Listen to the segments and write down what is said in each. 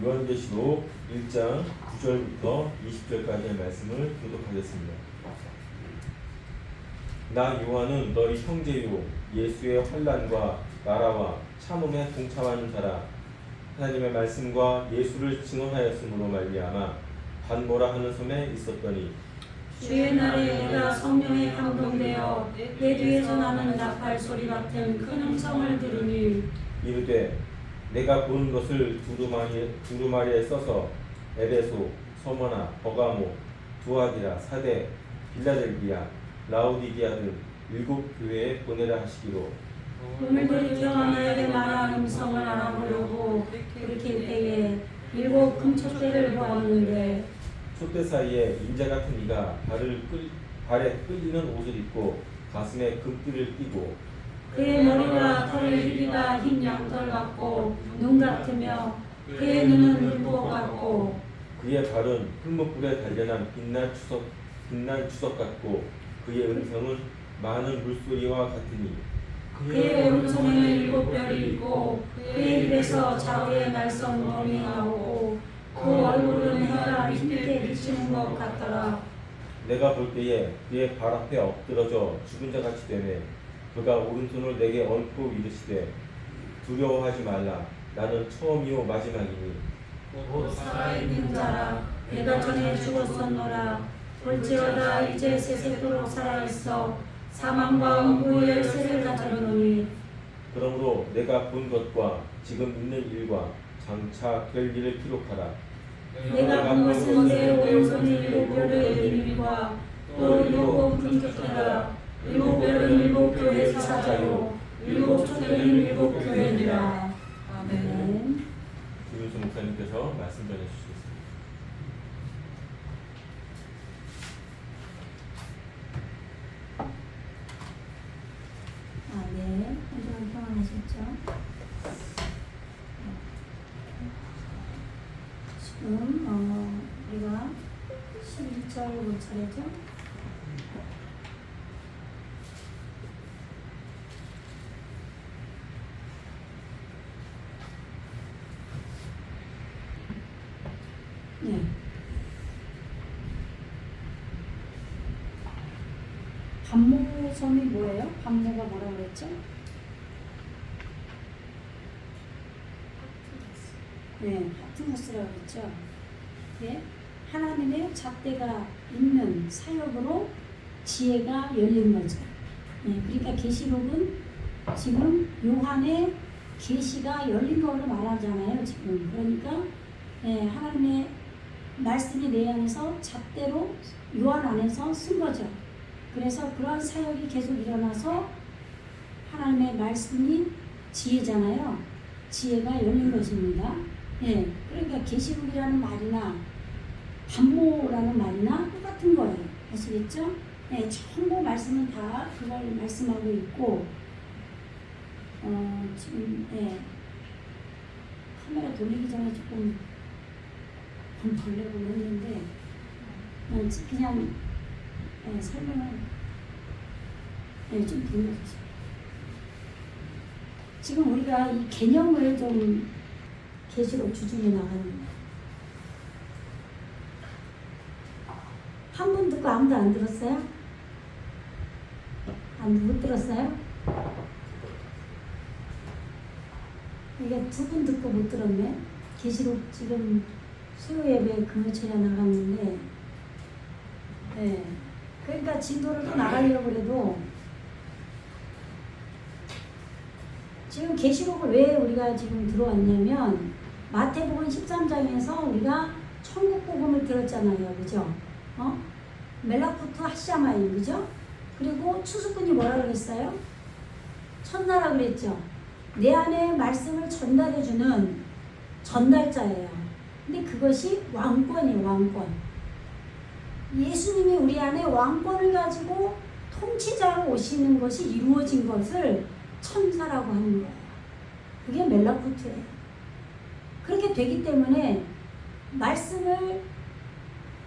요한계시록 1장 9절부터 20절까지의 말씀을 교독하겠습니다. 나 요한은 너희 형제요 예수의 환난과 나라와 참음에 동참하는 자라. 하나님의 말씀과 예수를 증언하였으므로 말미암아 반모라 하는 섬에 있었더니 주의 날에 내가 성령에 감동되어 내 뒤에서 나는 나팔 소리 같은 큰 음성을 들으니 이르되 내가 보는 것을 두루마리에 써서 에베소, 서머나, 버가모, 두아디라, 사대, 빌라델비아, 라오디게아 등 7교회에 보내라 하시기로 몸을 돌이켜 나에게 말한 음성을 알아보려고 돌이킬 때에 7 금촛대를 보았는데 촛대 사이에 인자 같은 이가 발에 끌리는 옷을 입고 가슴에 금띠를 띠고 그의 머리와 털을 희비가 흰 양털 같고 눈 같으며 그의 눈은 물보호 같고 그의 발은 풀무불에 단련한 빛난 주석 같고 그의 음성은 많은 물소리와 같으니 그의 오른손에는 7별이 있고 그의 입에서 좌우의 말썽거림이 나오고 그 얼굴은 해가 흰게 비치는 것 같더라. 내가 볼 때에 그의 발 앞에 엎드러져 죽은 자 같이 되매 그가 오른손을 내게 얹고 이르시되 두려워하지 말라. 나는 처음이요 마지막이니 곧 살아있는 자라. 내가 전에 죽었었노라. 볼지어다 이제 세세토록 살아있어 사망과 음부의 열쇠를 가졌노니 그러므로 내가 본 것과 지금 있는 일과 장차 될 일을 기록하라. 내가 본 것은 내 오른손에 7별을 내린 일과 또 7 금촛대라. 7별은 7교회 사자요 7 촛대는 7교회니라. 아멘. 김윤수 목사님께서 말씀 전해 주시겠습니다. 네. 한주간 평안하셨죠? 지금 우리가 11절 볼 차례죠? 네. 반모섬이 뭐예요? 반모가 뭐라고 그랬죠? 네, 파트모스라고 그랬죠. 예, 하나님의 잣대가 있는 사역으로 지혜가 열린 거죠. 예, 그러니까 계시록은 지금 요한의 계시가 열린 거로 말하잖아요. 지금 그러니까 예, 하나님의 말씀이 내 안에서 잣대로 요한 안에서 쓴 거죠. 그래서 그런 사역이 계속 일어나서 하나님의 말씀이 지혜잖아요. 지혜가 열린 것입니다. 예, 그러니까 계시록이라는 말이나 반모라는 말이나 똑같은 거예요. 아시겠죠? 예, 전부 말씀은 다 그걸 말씀하고 있고 지금 예, 카메라 돌리기 전에 조금 돌려보려 했는데 그냥 설명을 좀 돌려주세요. 지금 우리가 이 개념을 좀 계시록 주중에 나가는 거예요. 한 분 듣고 아무도 안 들었어요? 못 들었어요? 이게 2분 듣고 못 들었네. 계시록 지금 수요 예배 금요철에 나갔는데 네. 그러니까 진도를 또 나가려고 그래도 지금 계시록을 왜 우리가 지금 들어왔냐면 마태복음 13장에서 우리가 천국 복음을 들었잖아요. 그죠? 멜라쿠트 하샤마임 그죠? 그리고 추수꾼이 뭐라 그랬어요? 천사라 그랬죠. 내 안에 말씀을 전달해주는 전달자예요. 근데 그것이 왕권이에요. 왕권. 예수님이 우리 안에 왕권을 가지고 통치자로 오시는 것이 이루어진 것을 천사라고 하는 거예요. 그게 멜라쿠트예요. 그렇게 되기 때문에 말씀을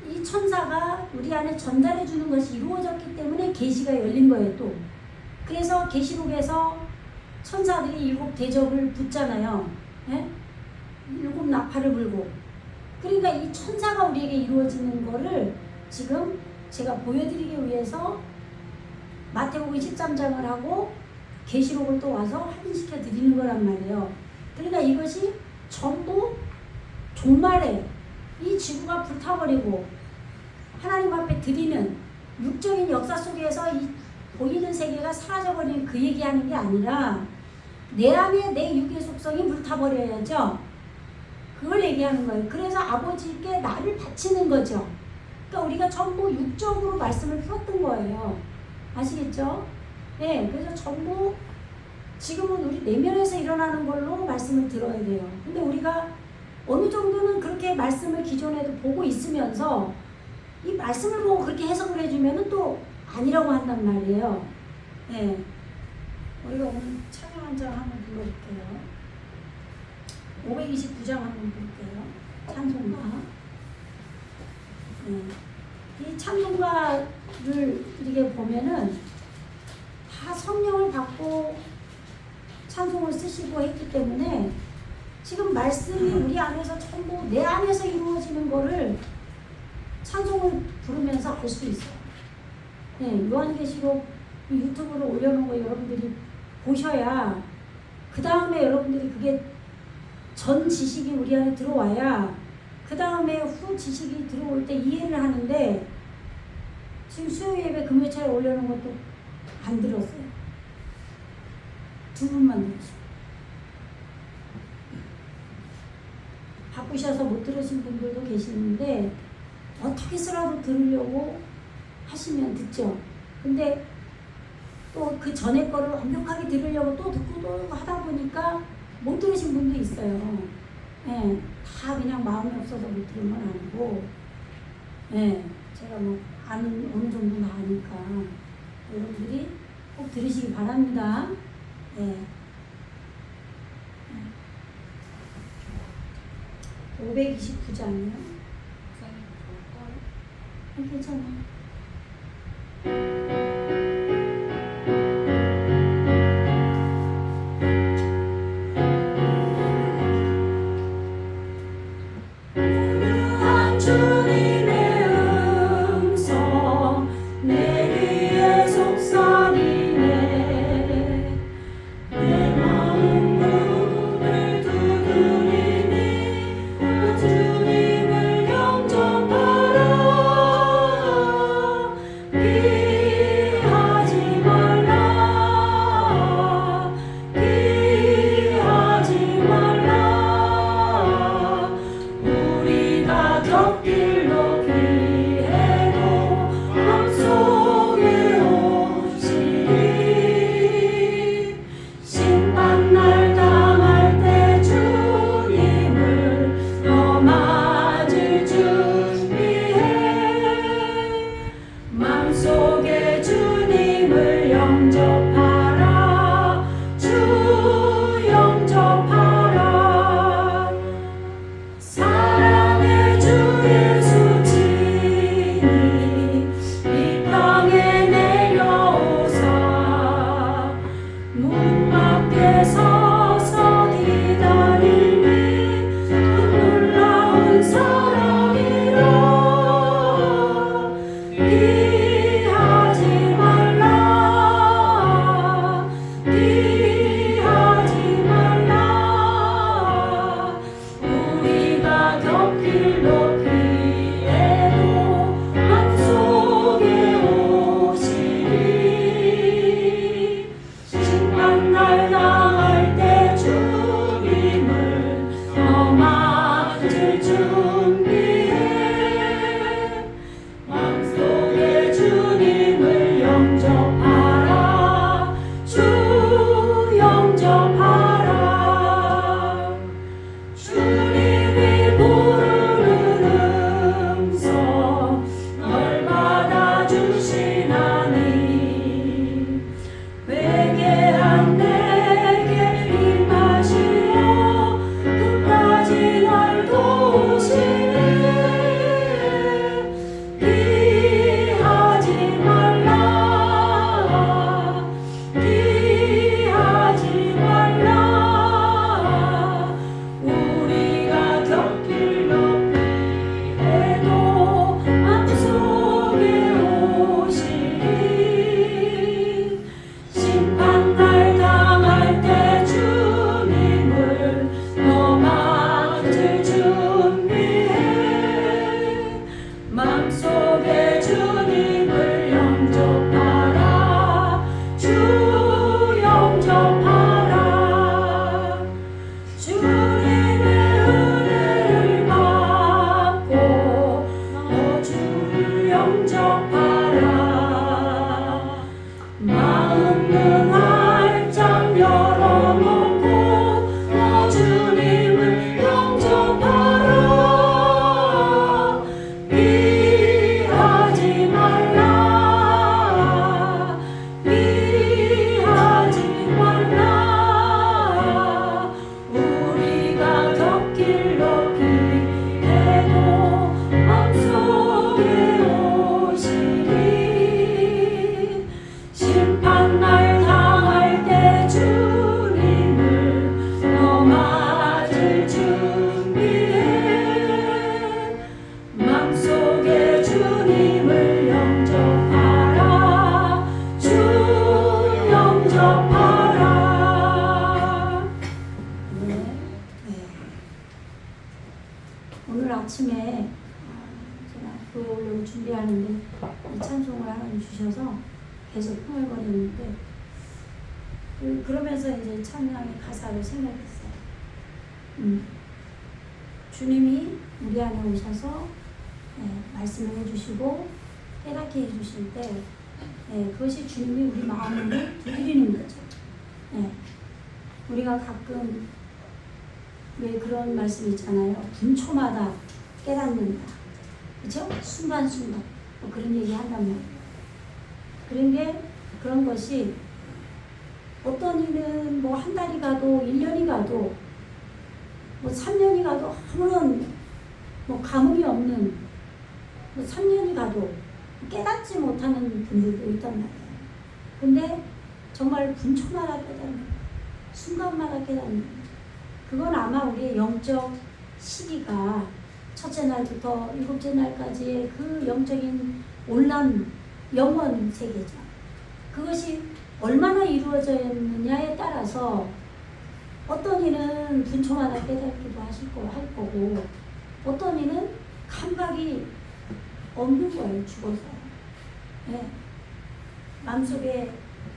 이 천사가 우리 안에 전달해 주는 것이 이루어졌기 때문에 계시가 열린 거예요. 또 그래서 계시록에서 천사들이 7 대접을 붙잖아요. 예? 7 나팔을 불고. 그러니까 이 천사가 우리에게 이루어지는 거를 지금 제가 보여드리기 위해서 마태복음 13장을 하고 계시록을 또 와서 확인시켜 드리는 거란 말이에요. 그러니까 이것이 전부 종말에 이 지구가 불타버리고 하나님 앞에 드리는 육적인 역사 속에서 이 보이는 세계가 사라져버리는 그 얘기하는 게 아니라 내 안에 내 육의 속성이 불타버려야죠. 그걸 얘기하는 거예요. 그래서 아버지께 나를 바치는 거죠. 그러니까 우리가 전부 육적으로 말씀을 풀었던 거예요. 아시겠죠? 네, 그래서 전부 지금은 우리 내면에서 일어나는 걸로 말씀을 들어야 돼요. 근데 우리가 어느 정도는 그렇게 말씀을 기존에도 보고 있으면서 이 말씀을 보고 그렇게 해석을 해주면은 또 아니라고 한단 말이에요. 네. 우리가 오늘 찬양 한 장 한번 불러볼게요. 529장 한번 볼게요. 찬송가. 네. 이 찬송가를 이렇게 보면은 다 성령을 받고 찬송을 쓰시고 했기 때문에 지금 말씀이 우리 안에서 전부 내 안에서 이루어지는 거를 찬송을 부르면서 알 수 있어요. 네, 요한계시록 유튜브로 올려놓은 거 여러분들이 보셔야 그 다음에 여러분들이 그게 전 지식이 우리 안에 들어와야 그 다음에 후 지식이 들어올 때 이해를 하는데 지금 수요 예배 금요일에 올려놓은 것도 안 들었어요. 두 분만 들었어요. 바쁘셔서 못 들으신 분들도 계시는데 어떻게 쓰라도 들으려고 하시면 듣죠. 근데 또 그 전에 거를 완벽하게 들으려고 또 듣고 또 하다 보니까 못 들으신 분도 있어요. 예, 다 그냥 마음이 없어서 못 들은 건 아니고, 예, 제가 뭐 아는 어느 정도는 아니까 여러분들이 꼭 들으시기 바랍니다. 예. 529장이요. 괜찮아. 주님의 음성 내 귀에 속삭이네. 내 마음 문을 두드리니 주님을 영접하라. 오늘 아침에 제가 교회 오려고 준비하는데 이 찬송을 하나님 주셔서 계속 흥얼거렸는데 그러면서 이제 찬양의 가사를 생각했어요. 주님이 우리 안에 오셔서 말씀을 해주시고 깨닫게 해주실 때 그것이 주님이 우리 마음을 두드리는 거죠. 우리가 가끔 왜 그런 말씀 있잖아요. 분초마다 깨닫는다. 그렇죠? 순간순간 뭐 그런 얘기 한단 말이에요. 그런데 그런 것이 어떤 일은 뭐 한 달이 가도 1년이 가도 뭐 3년이 가도 아무런 뭐 감흥이 없는 뭐 3년이 가도 깨닫지 못하는 분들도 있단 말이에요. 근데 정말 분초마다 깨닫는, 순간마다 깨닫는, 그건 아마 우리의 영적 시기가 첫째 날부터 일곱째 날까지의 그 영적인 올람, 영원 세계죠. 그것이 얼마나 이루어졌느냐에 따라서 어떤 이는 분초마다 깨닫기도 할 거고, 어떤 이는 감각이 없는 거예요, 죽어서. 마음속에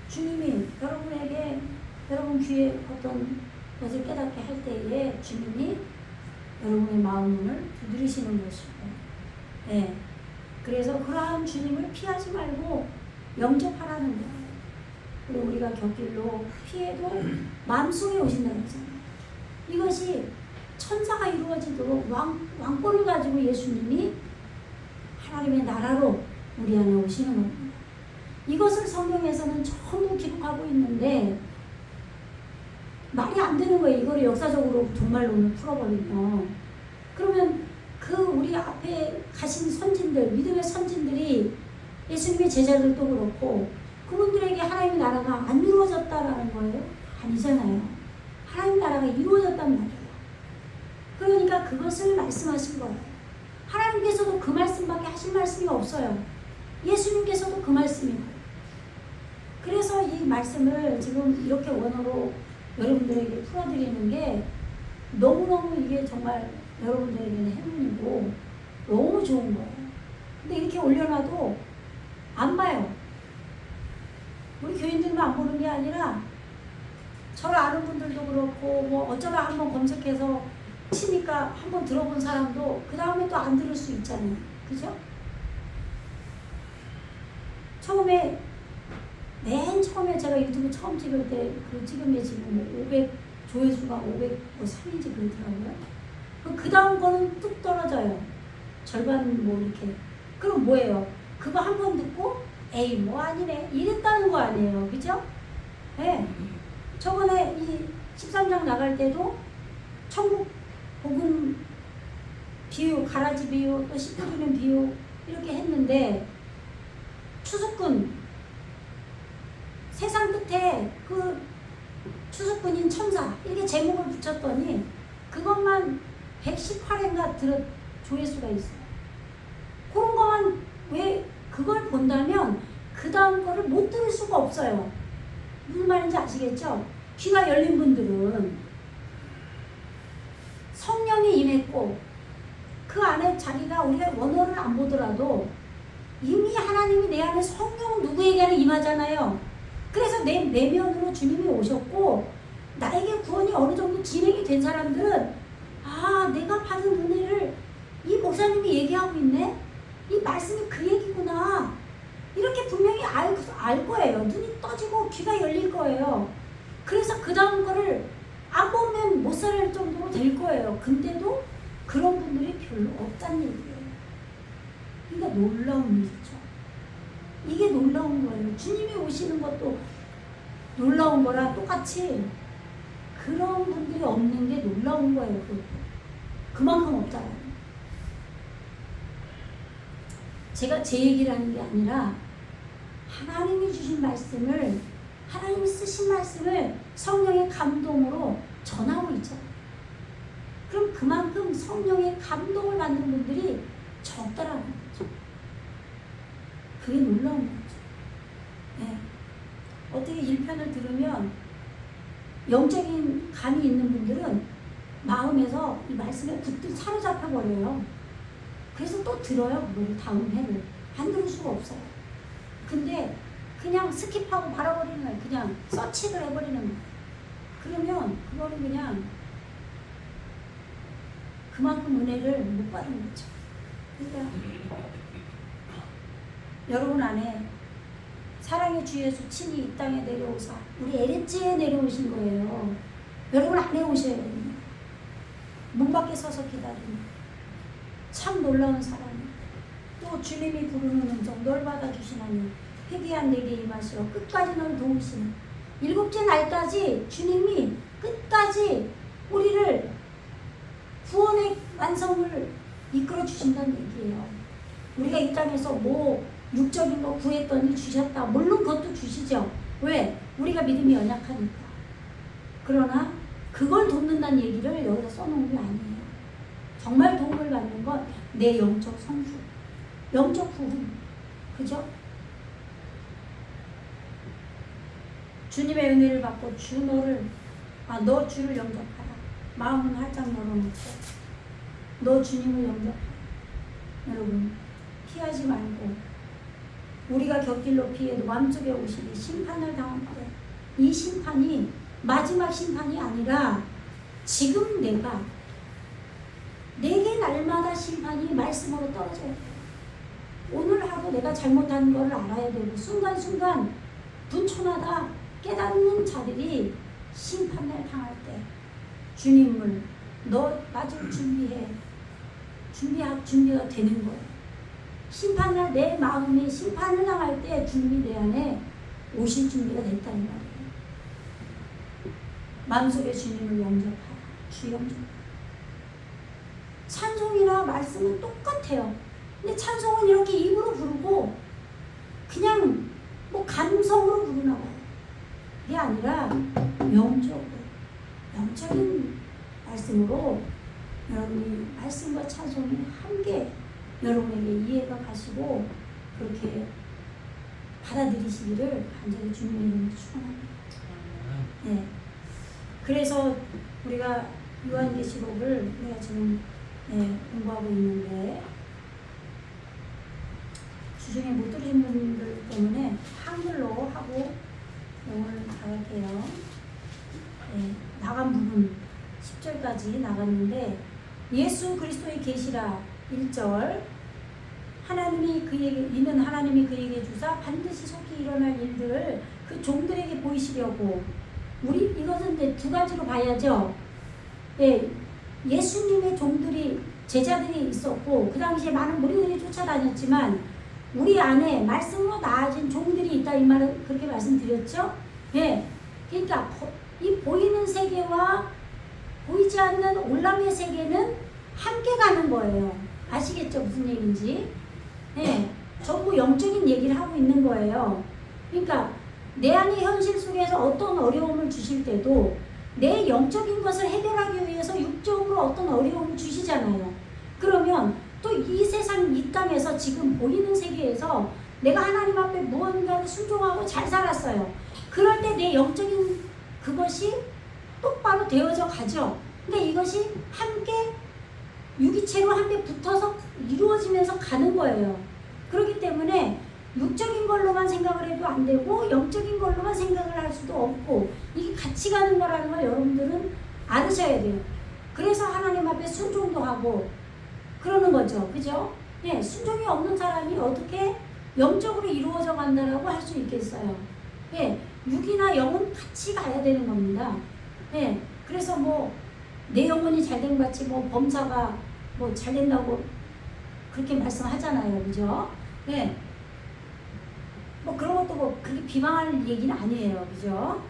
주님이 여러분 귀에 어떤 것을 깨닫게 할 때에 주님이 여러분의 마음문을 두드리시는 것이고, 그래서 그러한 주님을 피하지 말고 영접하라는 거예요. 그리고 우리가 곁길로 피해도 마음속에 오신다는 거잖아요. 이것이 천사가 이루어지도록 왕권을 가지고 예수님이 하나님의 나라로 우리 안에 오시는 겁니다. 이것을 성경에서는 전부 기록하고 있는데 말이 안 되는 거예요. 이거를 역사적으로 종말론을 풀어버리면. 그러면 그 우리 앞에 가신 선진들, 믿음의 선진들이 예수님의 제자들도 그렇고 그분들에게 하나님의 나라가 안 이루어졌다라는 거예요? 아니잖아요. 하나님 나라가 이루어졌단 말이에요. 그러니까 그것을 말씀하신 거예요. 하나님께서도 그 말씀밖에 하실 말씀이 없어요. 예수님께서도 그 말씀이에요. 그래서 이 말씀을 지금 이렇게 원어로 여러분들에게 풀어드리는 게 너무너무 이게 정말 여러분들에게는 행운이고 너무 좋은 거예요. 근데 이렇게 올려놔도 안 봐요. 우리 교인들만 안 보는 게 아니라 저를 아는 분들도 그렇고 뭐 어쩌다 한번 검색해서 치니까 한번 들어본 사람도 그 다음에 또 안 들을 수 있잖아요. 그죠? 맨 처음에 제가 유튜브 처음 찍을 때 그 찍은 게 지금 500 조회수가 503인지 그렇더라고요. 그 다음 거는 뚝 떨어져요. 절반 뭐 이렇게. 그럼 뭐예요? 그거 한 번 듣고 에이 뭐 아니네 이랬다는 거 아니에요. 그죠? 네. 저번에 이 13장 나갈 때도 천국 복음 비유, 가라지 비유, 또 씨 뿌리는 비유 이렇게 했는데 추수꾼 세상 끝에 그 추수꾼인 천사 이렇게 제목을 붙였더니 그것만 118회인가 조회수가 있어요. 그런 것만 왜 그걸 본다면 그 다음 거를 못 들을 수가 없어요. 무슨 말인지 아시겠죠? 귀가 열린 분들은 성령이 임했고 그 안에 자기가 우리가 원어를 안 보더라도 이미 하나님이 내 안에 성령 누구에게는 임하잖아요. 그래서 내 내면으로 주님이 오셨고 나에게 구원이 어느 정도 진행이 된 사람들은 아 내가 받은 은혜를 이 목사님이 얘기하고 있네? 이 말씀이 그 얘기구나. 이렇게 분명히 알 거예요. 눈이 떠지고 귀가 열릴 거예요. 그래서 그 다음 거를 안 보면 못 살 정도로 될 거예요. 근데도 그런 분들이 별로 없다는 얘기예요. 그러니까 놀라운 일이죠. 이게 놀라운 거예요. 주님이 오시는 것도 놀라운 거랑 똑같이 그런 분들이 없는 게 놀라운 거예요. 그것도. 그만큼 없잖아요. 제가 제 얘기를 하는 게 아니라 하나님이 주신 말씀을 하나님이 쓰신 말씀을 성령의 감동으로 전하고 있잖아요. 그럼 그만큼 성령의 감동을 받는 분들이 적다라는 거죠. 그게 놀라운 거죠. 네. 어떻게 1편을 들으면 영적인 감이 있는 분들은 마음에서 이 말씀에 붙들 사로잡혀 버려요. 그래서 또 들어요. 그걸 다음 해를 안 들을 수가 없어요. 근데 그냥 스킵하고 말아버리는 거예요. 그냥 서치를 해버리는 거예요. 그러면 그거는 그냥 그만큼 은혜를 못 받은 거죠. 그러니까 여러분 안에 사랑의 주 예수 친히 이 땅에 내려오사 우리 에레츠에 내려오신 거예요. 여러분 안에 오셔야 됩니다. 문 밖에 서서 기다립니다. 참 놀라운 사랑이에요. 또 주님이 부르는 음성 널 받아주시나니 회개한 내게 임하시어 끝까지 널 도우시는 일곱째 날까지 주님이 끝까지 우리를 구원의 완성을 이끌어 주신다는 얘기예요. 우리가 이 땅에서 뭐 육적인 거 구했더니 주셨다. 물론 그것도 주시죠. 왜? 우리가 믿음이 연약하니까. 그러나 그걸 돕는다는 얘기를 여기다 써놓은 게 아니에요. 정말 도움을 받는 건 내 영적 성주, 영적 부흥. 그죠? 주님의 은혜를 받고 너 주를 영접하라. 마음은 활짝 열어놓고 너 주님을 영접하라. 여러분 피하지 말고 우리가 곁길로 피해도 마음속에 오시니 심판을 당할 때 이 심판이 마지막 심판이 아니라 지금 내게 날마다 심판이 말씀으로 떨어져야 돼요. 오늘 하루 내가 잘못한 걸 알아야 되고 순간순간 분초마다 깨닫는 자들이 심판을 당할 때 주님을 너 맞을 준비가 되는 거예요. 심판날 내 마음이 심판을 당할 때 주님이 내 안에 오실 준비가 됐다는 말이에요. 마음속에 주님을 영접하라. 주 영접하라. 찬송이나 말씀은 똑같아요. 근데 찬송은 이렇게 입으로 부르고 그냥 뭐 감성으로 부르나 봐요. 그게 아니라 영적인 말씀으로 여러분이 말씀과 찬송이 함께 여러분에게 이해가 가시고 그렇게 받아들이시기를 간절히 주님의 이름으로 축원합니다. 네. 그래서 우리가 요한계시록을 내가 지금 공부하고 있는데 주중에 못 들으신 분들 때문에 한글로 하고 오늘 나갈게요. 나간 부분 10절까지 나갔는데 예수 그리스도의 계시라 1절 하나님이 그에게 주사 반드시 속히 일어날 일들을 그 종들에게 보이시려고 이것은 이제 두 가지로 봐야죠. 예수님의 제자들이 있었고 그 당시에 많은 무리들이 쫓아다녔지만 우리 안에 말씀으로 나아진 종들이 있다 이 말을 그렇게 말씀드렸죠. 그러니까 이 보이는 세계와 보이지 않는 올람의 세계는 함께 가는 거예요. 아시겠죠? 무슨 얘기인지. 전부 영적인 얘기를 하고 있는 거예요. 그러니까 내 안의 현실 속에서 어떤 어려움을 주실 때도 내 영적인 것을 해결하기 위해서 육적으로 어떤 어려움을 주시잖아요. 그러면 또 이 세상 이 땅에서 지금 보이는 세계에서 내가 하나님 앞에 무언가를 순종하고 잘 살았어요. 그럴 때 내 영적인 그것이 똑바로 되어져 가죠. 근데 이것이 함께 유기체로 함께 붙어서 이루어지면서 가는 거예요. 그렇기 때문에 육적인 걸로만 생각을 해도 안 되고 영적인 걸로만 생각을 할 수도 없고 이게 같이 가는 거라는 걸 여러분들은 알으셔야 돼요. 그래서 하나님 앞에 순종도 하고 그러는 거죠. 그죠? 순종이 없는 사람이 어떻게 영적으로 이루어져 간다라고 할 수 있겠어요. 육이나 영은 같이 가야 되는 겁니다. 그래서 뭐 내 영혼이 잘된 것 같이 뭐 범사가 뭐 잘된다고 그렇게 말씀하잖아요. 그죠? 뭐 그런 것도 뭐 그렇게 비방할 얘기는 아니에요. 그죠?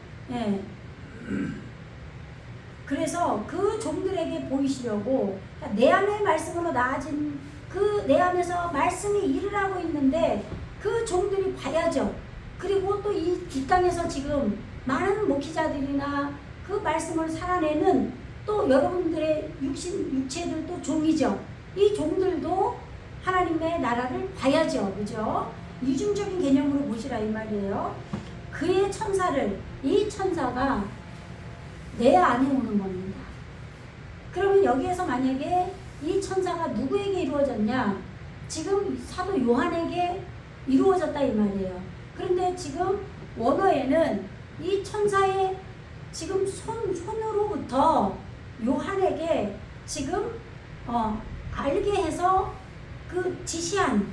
그래서 그 종들에게 보이시려고 그러니까 내 안의 말씀으로 나아진 그 내 안에서 말씀이 일을 하고 있는데 그 종들이 봐야죠. 그리고 또 이 땅에서 지금 많은 목회자들이나 그 말씀을 살아내는 또 여러분들의 육체들도 종이죠. 이 종들도 하나님의 나라를 봐야죠. 그죠? 이중적인 개념으로 보시라 이 말이에요. 그의 이 천사가 내 안에 오는 겁니다. 그러면 여기에서 만약에 이 천사가 누구에게 이루어졌냐? 지금 사도 요한에게 이루어졌다 이 말이에요. 그런데 지금 원어에는 이 천사의 지금 손으로부터 요한에게 지금 알게 해서 그 지시한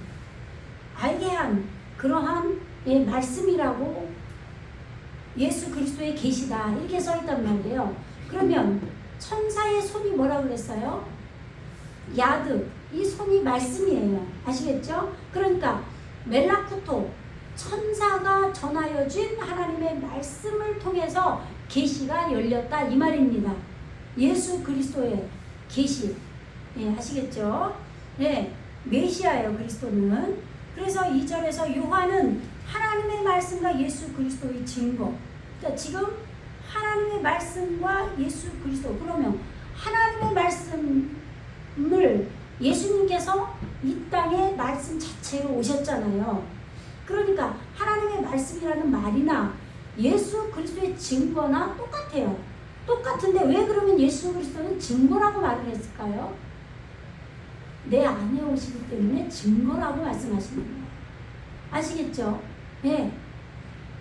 알게 한 그러한 말씀이라고 예수 그리스도의 계시다 이렇게 써 있단 말이에요. 그러면 천사의 손이 뭐라고 그랬어요? 야드, 이 손이 말씀이에요. 아시겠죠? 그러니까 멜라쿠토, 천사가 전하여 준 하나님의 말씀을 통해서 계시가 열렸다 이 말입니다. 예수 그리스도의 계시, 아시겠죠? 메시아예요, 그리스도는. 그래서 2절에서 요한은 하나님의 말씀과 예수 그리스도의 증거. 그러니까 지금 하나님의 말씀과 예수 그리스도. 그러면 하나님의 말씀을 예수님께서 이 땅에 말씀 자체로 오셨잖아요. 그러니까 하나님의 말씀이라는 말이나 예수 그리스도의 증거나 똑같아요. 똑같은데 왜 그러면 예수 그리스도는 증거라고 말을 했을까요? 내 안에 오시기 때문에 증거라고 말씀하시는 거예요. 아시겠죠?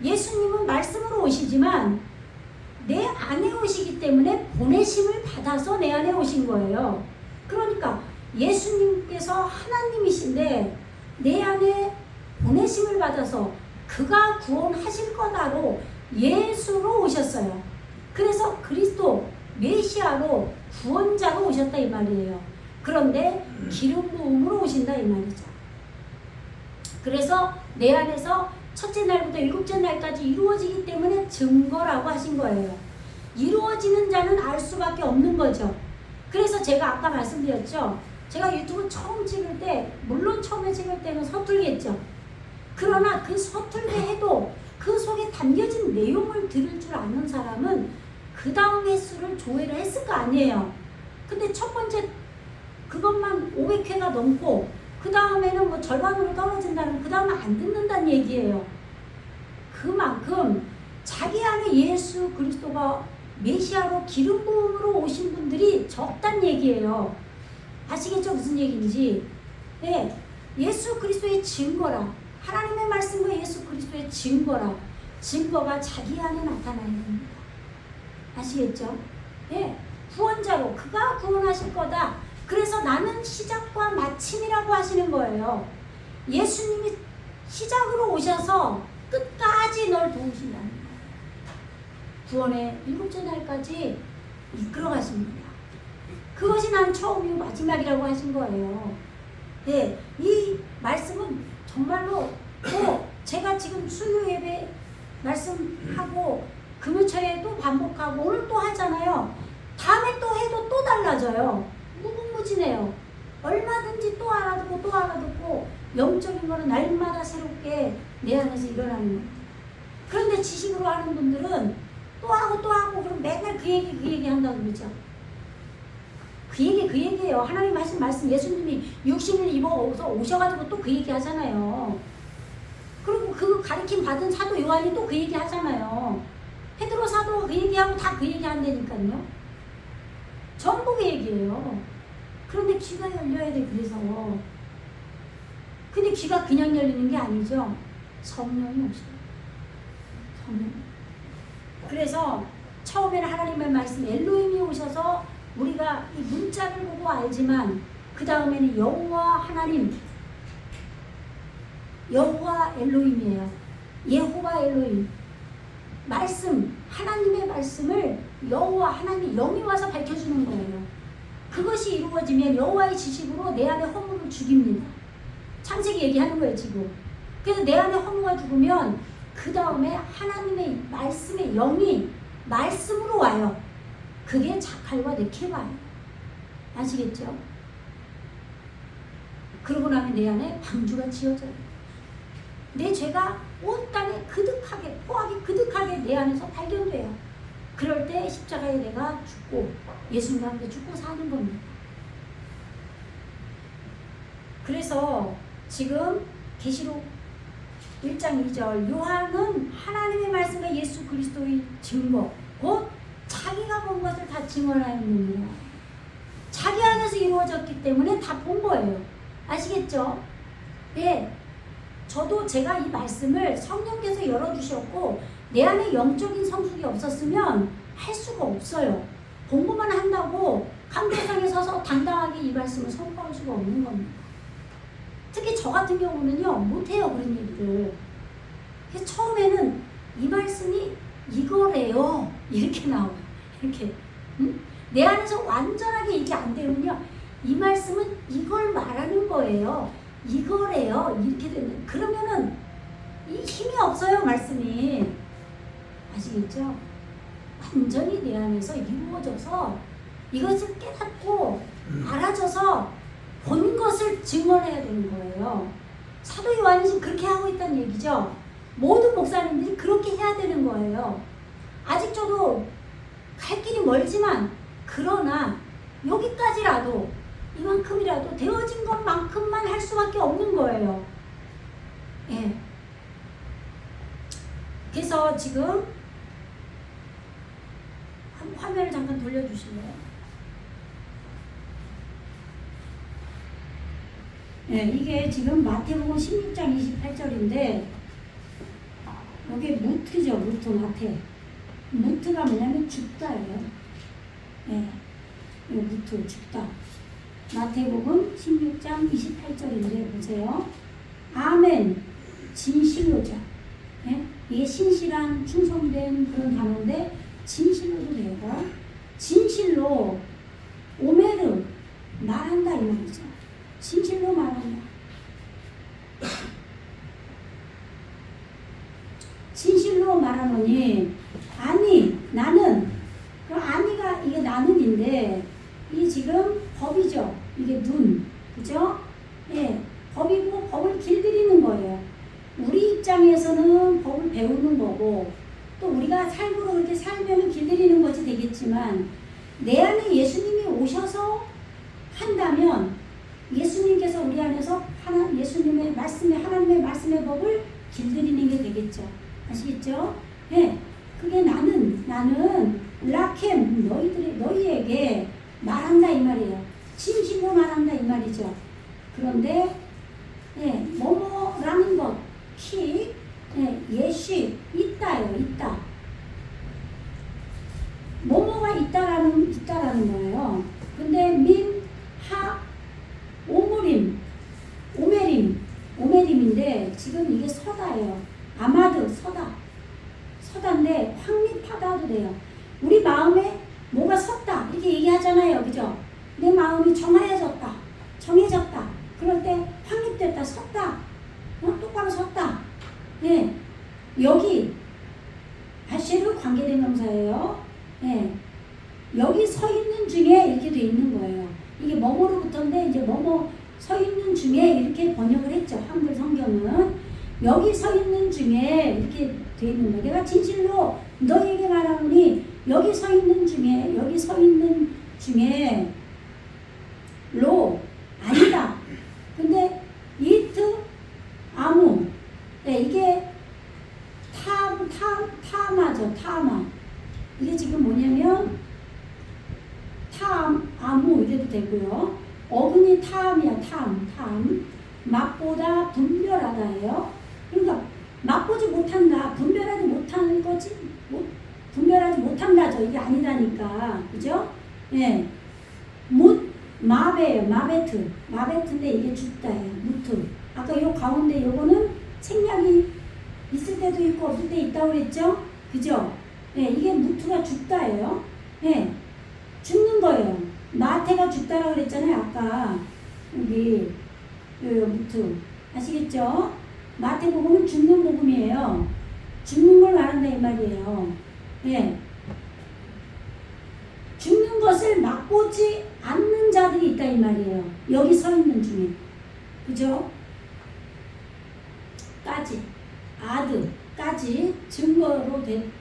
예수님은 말씀으로 오시지만 내 안에 오시기 때문에 보내심을 받아서 내 안에 오신 거예요. 그러니까 예수님께서 하나님이신데 내 안에 보내심을 받아서 그가 구원하실 거다로 예수로 오셨어요. 그래서 그리스도 메시아로 구원자로 오셨다 이 말이에요. 그런데 기름 부음으로 오신다 이 말이죠. 그래서 내 안에서 첫째 날부터 일곱째 날까지 이루어지기 때문에 증거라고 하신 거예요. 이루어지는 자는 알 수밖에 없는 거죠. 그래서 제가 아까 말씀드렸죠. 제가 유튜브 처음 찍을 때, 물론 처음에 찍을 때는 서툴겠죠. 그러나 그 서툴게 해도 그 속에 담겨진 내용을 들을 줄 아는 사람은 그 다음 횟수를 조회를 했을 거 아니에요. 근데 첫 번째 그것만 500회가 넘고 그 다음에는 뭐 절반으로 떨어진다면 그 다음은 안 듣는다는 얘기예요. 그만큼 자기 안에 예수 그리스도가 메시아로 기름 부음으로 오신 분들이 적단 얘기예요. 아시겠죠? 무슨 얘기인지. 예수 그리스도의 증거라. 하나님의 말씀과 예수 그리스도의 증거라. 증거가 자기 안에 나타나야 됩니다. 아시겠죠? 구원자로 그가 구원하실 거다. 그래서 나는 시작과 마침이라고 하시는 거예요. 예수님이 시작으로 오셔서 끝까지 널 도우신다는 거예요. 구원의 일곱째 날까지 이끌어 가십니다. 그것이 난 처음이고 마지막이라고 하신 거예요. 이 말씀은 정말로 제가 지금 수요 예배 말씀하고 금요철에 또 반복하고 오늘 또 하잖아요. 다음에 또 해도 또 달라져요. 무궁무진해요. 얼마든지 또 알아듣고 영적인 거는 날마다 새롭게 내 안에서 일어나는 거예요. 그런데 지식으로 하는 분들은 또 하고 그럼 맨날 그 얘기 한다고 그러죠. 그 얘기예요. 하나님 하신 말씀 예수님이 육신을 입어서 오셔가지고 또 그 얘기 하잖아요. 그리고 그 가르침 받은 사도 요한이 또 그 얘기 하잖아요. 베드로 사도가 그 얘기하고 다 그 얘기 한다니까요. 전부 그 얘기예요. 그런데 귀가 열려야 돼. 그래서 근데 귀가 그냥 열리는 게 아니죠. 성령이 오셔요. 성령. 그래서 처음에는 하나님의 말씀 엘로힘이 오셔서 우리가 이 문자를 보고 알지만 그 다음에는 여호와 하나님, 여호와 엘로힘이에요. 예호와 엘로힘. 말씀, 하나님의 말씀을 여호와 하나님 영이 와서 밝혀주는 거예요. 그것이 이루어지면 여호와의 지식으로 내 안에 허물을 죽입니다. 창세기 얘기하는 거예요 지금. 그래서 내 안에 허무가 죽으면 그 다음에 하나님의 말씀의 영이 말씀으로 와요. 그게 자칼과 네케바예요. 아시겠죠? 그러고 나면 내 안에 방주가 지어져요. 내 죄가 온 땅에 그득하게, 포악이 그득하게 내 안에서 발견돼요. 그럴 때 십자가에 내가 죽고 예수님과 함께 죽고 사는 겁니다. 그래서 지금 계시록 1장 2절 요한은 하나님의 말씀과 예수 그리스도의 증거 곧 자기가 본 것을 다 증언하였느니라. 이루어졌기 때문에 다 본 거예요. 아시겠죠? 예. 저도 제가 이 말씀을 성령께서 열어주셨고 내 안에 영적인 성숙이 없었으면 할 수가 없어요. 공부만 한다고 강대상에 서서 당당하게 이 말씀을 선포할 수가 없는 겁니다. 특히 저 같은 경우는요, 못해요, 그런 얘기를. 그래서 처음에는 이 말씀이 이거래요. 이렇게 나와요. 이렇게. 응? 내 안에서 완전하게 이게 안 되면요, 이 말씀은 이걸 말하는 거예요. 이거래요. 이렇게 되면. 그러면은 이 힘이 없어요, 말씀이. 아시겠죠? 완전히 내 안에서 이루어져서 이것을 깨닫고 알아져서 본 것을 증언해야 되는 거예요. 사도 요한이 지금 그렇게 하고 있다는 얘기죠. 모든 목사님들이 그렇게 해야 되는 거예요. 아직 저도 갈 길이 멀지만 그러나 여기까지라도 이만큼이라도 되어진 것만큼만 할 수밖에 없는 거예요. 예. 그래서 지금 화면을 잠깐 돌려주실래요? 네, 이게 지금 마태복음 16장 28절인데 여기 무트죠, 무트, 마태. 무트가 뭐냐면 죽다예요. 네, 무트, 죽다. 마태복음 16장 28절인데 보세요. 아멘, 진실로자. 네? 이게 신실한, 충성된 그런 단어인데 진실로도 되고, 진실로 오메르 말한다 이 말이죠. 진실로 말한다. 진실로 말하노니 아니 나는, 그럼 아니가 이게 나는인데 이 지금 법이죠. 이게 눈, 그죠? 예, 법이고 법을 길들이는 거예요. 우리 입장에서는 법을 배우는 거고 또 우리가 삶으로 그렇게 살면 길들이는 것이 되겠지만 내 안에 예수님이 오셔서 한다면 예수님께서 우리 안에서 예수님의 말씀의 하나님의 말씀의 법을 길들이는 게 되겠죠. 아시겠죠? 네, 그게 나는 라켐 너희에게 말한다 이 말이에요. 진실로 말한다 이 말이죠. 그런데 뭐뭐라는 것, 키, 예시 있다요, 있다. 뭐뭐가 있다라는 거예요. 근데 오메림인데 지금 이게 서다예요. 아마드, 서다인데 확립하다도 돼요. 우리 마음에 뭐가 섰다 이렇게 얘기하잖아요, 그죠? 내 마음이 정해졌다. 그럴 때 확립됐다, 섰다, 똑바로 섰다. 네, 여기 아쉐르 관계대명사예요. 네, 여기 서 있는 중에 이렇게 돼 있는 거예요. 이게 뭐뭐로부터인데 이제 뭐뭐 서 있는 중에 이렇게 번역을 했죠. 한글 성경은 여기 서 있는 중에 이렇게 돼 있는 거예요. 내가 진실로 너에게 말하노니 여기 서 있는 중에 로 아니다. 근데 이트 아무, 이게 타마죠. 타마. 이게 지금 뭐냐면 아무 이래도 되고요. 어근이 탐이야. 탐. 맛보다 분별하다예요. 그러니까 맛보지 못한다. 분별하지 못하는 거지. 분별하지 못한다죠. 이게 아니라니까. 그죠? 예. 마베예요. 마베트인데 이게 죽다예요. 무트. 아까 요 가운데 요거는 생략이 있을 때도 있고 없을 때 있다고 그랬죠? 그죠? 예, 이게 무트가 죽다예요. 예. 죽는 거예요. 마태가 죽다라고 그랬잖아요. 아까 여기 요 무트 아시겠죠? 마태복음은 죽는 복음이에요. 죽는 걸 말한다 이 말이에요. 예. 죽는 것을 맛보지 않는 자들이 있다 이 말이에요. 여기 서 있는 중에. 그죠? 까지 증거로 된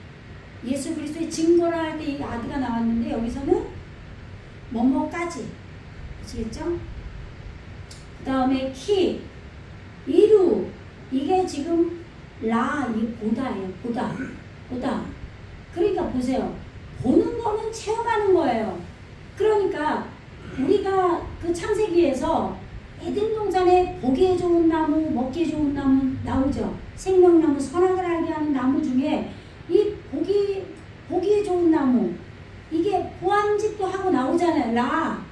예수 그리스도의 증거라 할 때 이 아드가 나왔는데 여기서는 뭐뭐까지. 아시겠죠? 그 다음에 키, 이루, 이게 지금 이 보다예요. 보다. 그러니까 보세요. 보는 거는 체험하는 거예요. 그러니까 우리가 그 창세기에서 에덴 동산에 보기에 좋은 나무, 먹기에 좋은 나무 나오죠. 생명나무, 선악을 알게 하는 나무 중에 이 보기에 좋은 나무, 이게 보암직도 하고 나오잖아요.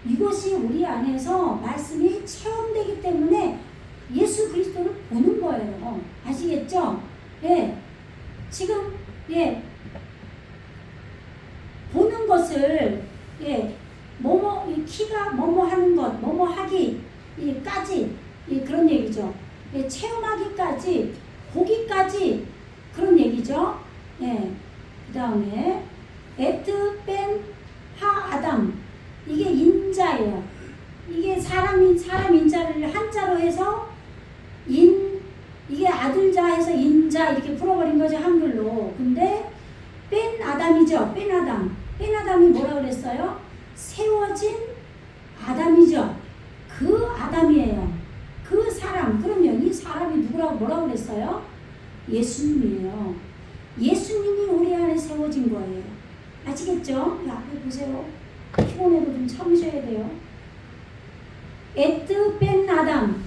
이것이 우리 안에서 말씀이 체험되기 때문에 예수 그리스도를 보는 거예요. 아시겠죠? 예. 지금 예. 보는 것을 예. 이 키가 하는 것, 하기 까지 그런 얘기죠. 예. 체험하기까지, 보기까지 그런 얘기죠. 예. 그다음에 에트 벤 하 아담, 이게 인자예요. 이게 사람 인자를 한자로 해서 이게 아들자 해서 인자 이렇게 풀어버린 거죠, 한글로. 근데 뺀 아담이죠. 뺀 아담이 뭐라 그랬어요? 세워진 아담이죠. 그 아담이에요. 그 사람. 그러면 이 사람이 뭐라고 그랬어요? 예수님이에요. 예수님이 우리 안에 세워진 거예요. 아시겠죠? 앞에 보세요. 피곤해도 좀 참으셔야 돼요. 에트 벤 아담,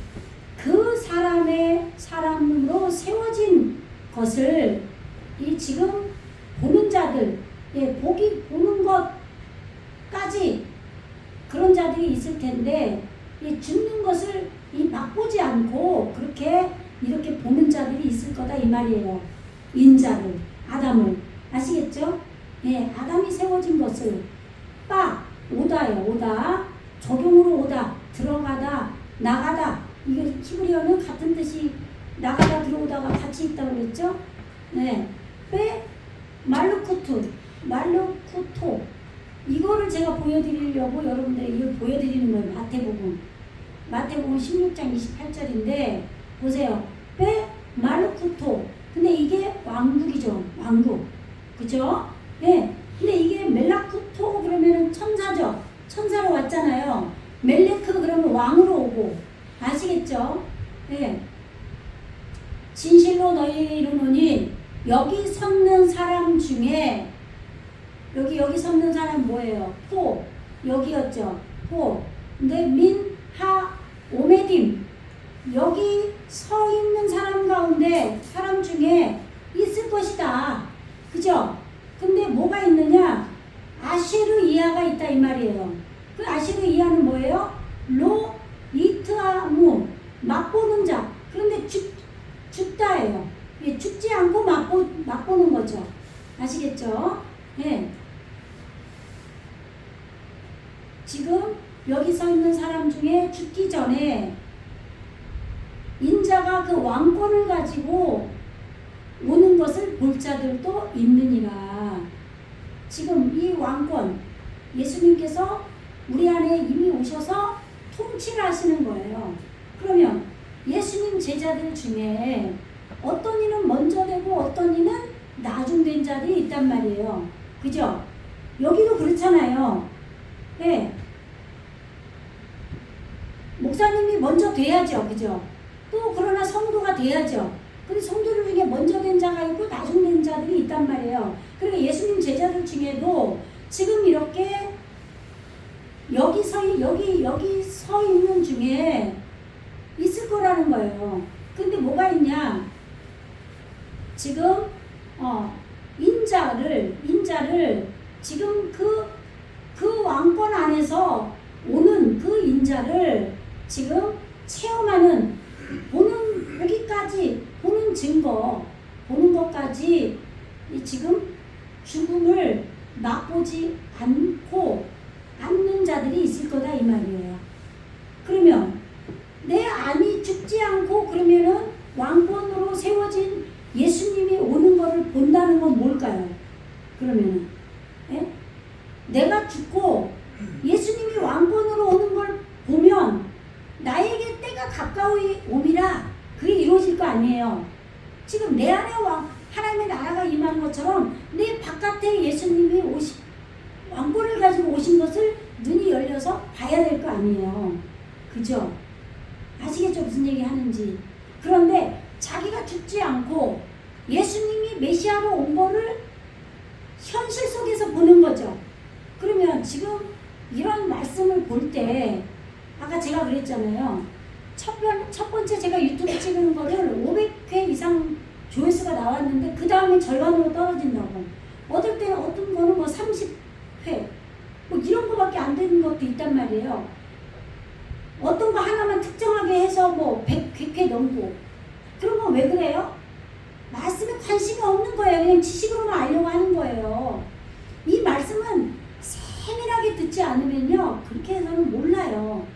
그 사람으로 세워진 것을 이 지금 보는 자들, 보는 것까지 그런 자들이 있을 텐데, 이 죽는 것을 맛보지 않고 이렇게 보는 자들이 있을 거다 이 말이에요. 인자를, 아담을. 아시겠죠? 예, 아담이 세워진 것을 오다예요. 오다. 적용으로 오다. 들어가다. 나가다. 이게 히브리어는 같은 뜻이 나가다 들어오다가 같이 있다고 그랬죠? 네. 말루쿠토. 이거를 제가 보여드리려고 여러분들에게 이걸 보여드리는 거예요. 마태복음 16장 28절인데 보세요. 말루쿠토. 근데 이게 왕국이죠. 왕국. 그죠? 네. 근데 이게 멜라쿠토 그러면은 천사죠. 천사로 왔잖아요. 멜레크 그러면 왕으로 오고. 아시겠죠? 네. 진실로 너희에게 이르노니 여기 섰는 사람 중에 여기 섰는 사람 뭐예요? 여기였죠. 근데 오메딤 여기 서 있는 사람 가운데 사람 중에 있을 것이다. 그죠? 근데 뭐가 있느냐? 아쉐르 이하가 있다 이 말이에요. 그 아쉐르 이하는 뭐예요? 이트아무 맛보는 자. 그런데 죽다예요. 죽지 않고 맛보는 거죠. 아시겠죠? 네. 지금 여기 서 있는 사람 중에 죽기 전에 인자가 그 왕권을 가지고 오는 것을 볼 자들도 있느니라. 지금 이 왕권, 예수님께서 우리 안에 이미 오셔서 통치를 하시는 거예요. 그러면 예수님 제자들 중에 어떤 이는 먼저 되고 어떤 이는 나중된 자들이 있단 말이에요. 그죠? 여기도 그렇잖아요. 네. 목사님이 먼저 돼야죠. 그죠? 또 그러나 성도가 돼야죠. 근데 성도들 중에 먼저 된 자가 있고 나중된 자들이 있단 말이에요. 그러니까 예수님 제자들 중에도 지금 이렇게 여기 서 있는 중에 있을 거라는 거예요. 근데 뭐가 있냐? 지금 인자를 지금 그 왕권 안에서 오는 그 인자를 지금 체험하는 보는 증거, 보는 것까지 지금 죽음을 맛보지 않는 자들이 있을 거다 이 말이에요. 그러면 내 안이 죽지 않고 그러면은 왕권으로 세워진 예수님이 오는 것을 본다는 건 뭘까요? 그러면은 내가 죽고 예수님이 왕권으로 오는 걸 보면 나에게 때가 가까이 옴이라 그게 이루어질 거 아니에요. 지금 내 안에 하나님의 나라가 임한 것처럼 내 바깥에 예수님이 왕권을 가지고 오신 것을 눈이 열려서 봐야 될 거 아니에요. 그죠? 아시겠죠? 무슨 얘기 하는지. 그런데 자기가 죽지 않고 예수님이 메시아로 온 거를 현실 속에서 보는 거죠. 그러면 지금 이런 말씀을 볼 때 아까 제가 그랬잖아요. 첫 번째 제가 유튜브 찍은 거를 500회 이상 조회수가 나왔는데 그 다음에 절반으로 떨어진다고. 어떨 때는 어떤 거는 뭐 30회 뭐 이런 거밖에 안 되는 것도 있단 말이에요. 어떤 거 하나만 특정하게 해서 뭐 100회 넘고. 그런 건 왜 그래요? 말씀에 관심이 없는 거예요. 그냥 지식으로만 알려고 하는 거예요. 이 말씀은 세밀하게 듣지 않으면요, 그렇게 해서는 몰라요.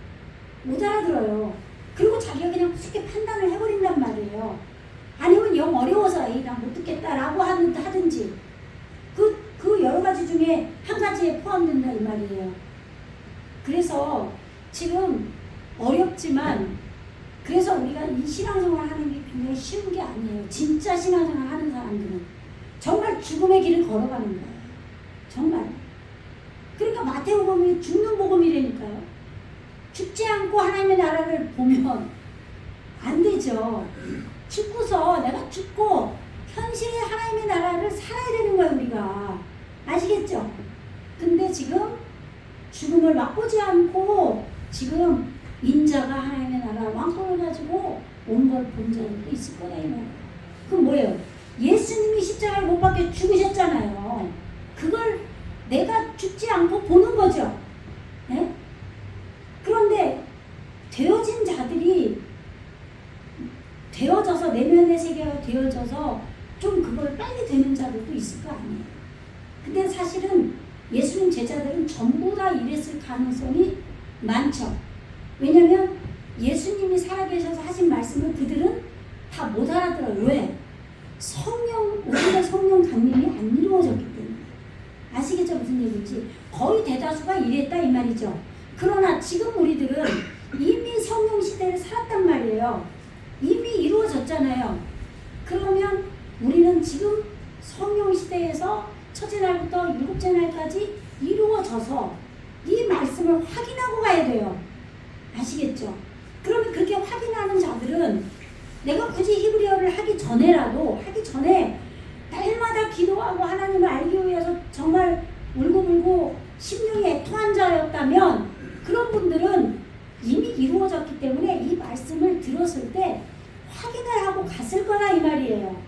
못 알아들어요. 그리고 자기가 그냥 쉽게 판단을 해버린단 말이에요. 아니면 영 어려워서 나 못 듣겠다라고 하든지 그 여러 가지 중에 한 가지에 포함된다 이 말이에요. 그래서 지금 어렵지만 그래서 우리가 이 신앙생활 하는 게 굉장히 쉬운 게 아니에요. 진짜 신앙생활 하는 사람들은 정말 죽음의 길을 걸어가는 거예요. 정말. 그러니까 마태복음이 죽는 복음이라니까요. 죽지 않고 하나님의 나라를 보면 안 되죠. 죽고서 내가 죽고 현실의 하나님의 나라를 살아야 되는 거예요, 우리가. 아시겠죠? 근데 지금 죽음을 맛보지 않고 지금 인자가 하나님의 나라 왕권을 가지고 온 걸 본 자들도 있을 거다 이 말이에요. 그럼 뭐예요? 예수님이 십자가에 못 박혀 죽으셨잖아요. 그걸 내가 죽지 않고 보는 거죠. 네? 그런데 되어진 자들이 되어져서 내면의 세계가 되어져서 좀 그걸 빨리 되는 자들도 있을 거 아니에요. 근데 사실은 예수님 제자들은 전부 다 이랬을 가능성이 많죠. 왜냐면 예수님이 살아계셔서 하신 말씀을 그들은 다 못 알아들어요. 왜? 우리가 성령 강림이 안 이루어졌기 때문에. 아시겠죠? 무슨 얘기인지. 거의 대다수가 이랬다 이 말이죠. 그러나 지금 우리들은 이미 성령 시대를 살았단 말이에요. 이미 이루어졌잖아요. 그러면 우리는 지금 성령 시대에서 첫째 날부터 일곱째 날까지 이루어져서 이 말씀을 확인하고 가야 돼요. 아시겠죠? 그러면 그렇게 확인하는 자들은 내가 굳이 히브리어를 하기 전에 날마다 기도하고 하나님을 알기 위해서 정말 울고불고 심령이 애통한 자였다면 그런 분들은 이미 이루어졌기 때문에 이 말씀을 들었을 때 확인을 하고 갔을 거라 이 말이에요.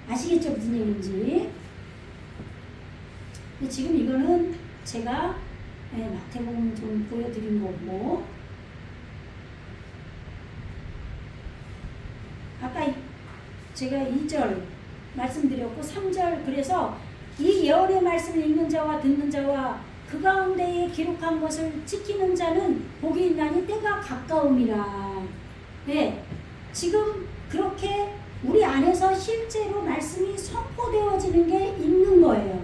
아시겠죠? 무슨 얘기인지. 근데 지금 이거는 제가 마태복음 좀 보여드린 거고, 아까 제가 2절 말씀드렸고 3절, 그래서 이 예언의 말씀을 읽는 자와 듣는 자와 그 가운데에 기록한 것을 지키는 자는 복이 있나니 때가 가까움이라. 네, 지금 그렇게 우리 안에서 실제로 말씀이 선포되어지는 게 있는 거예요.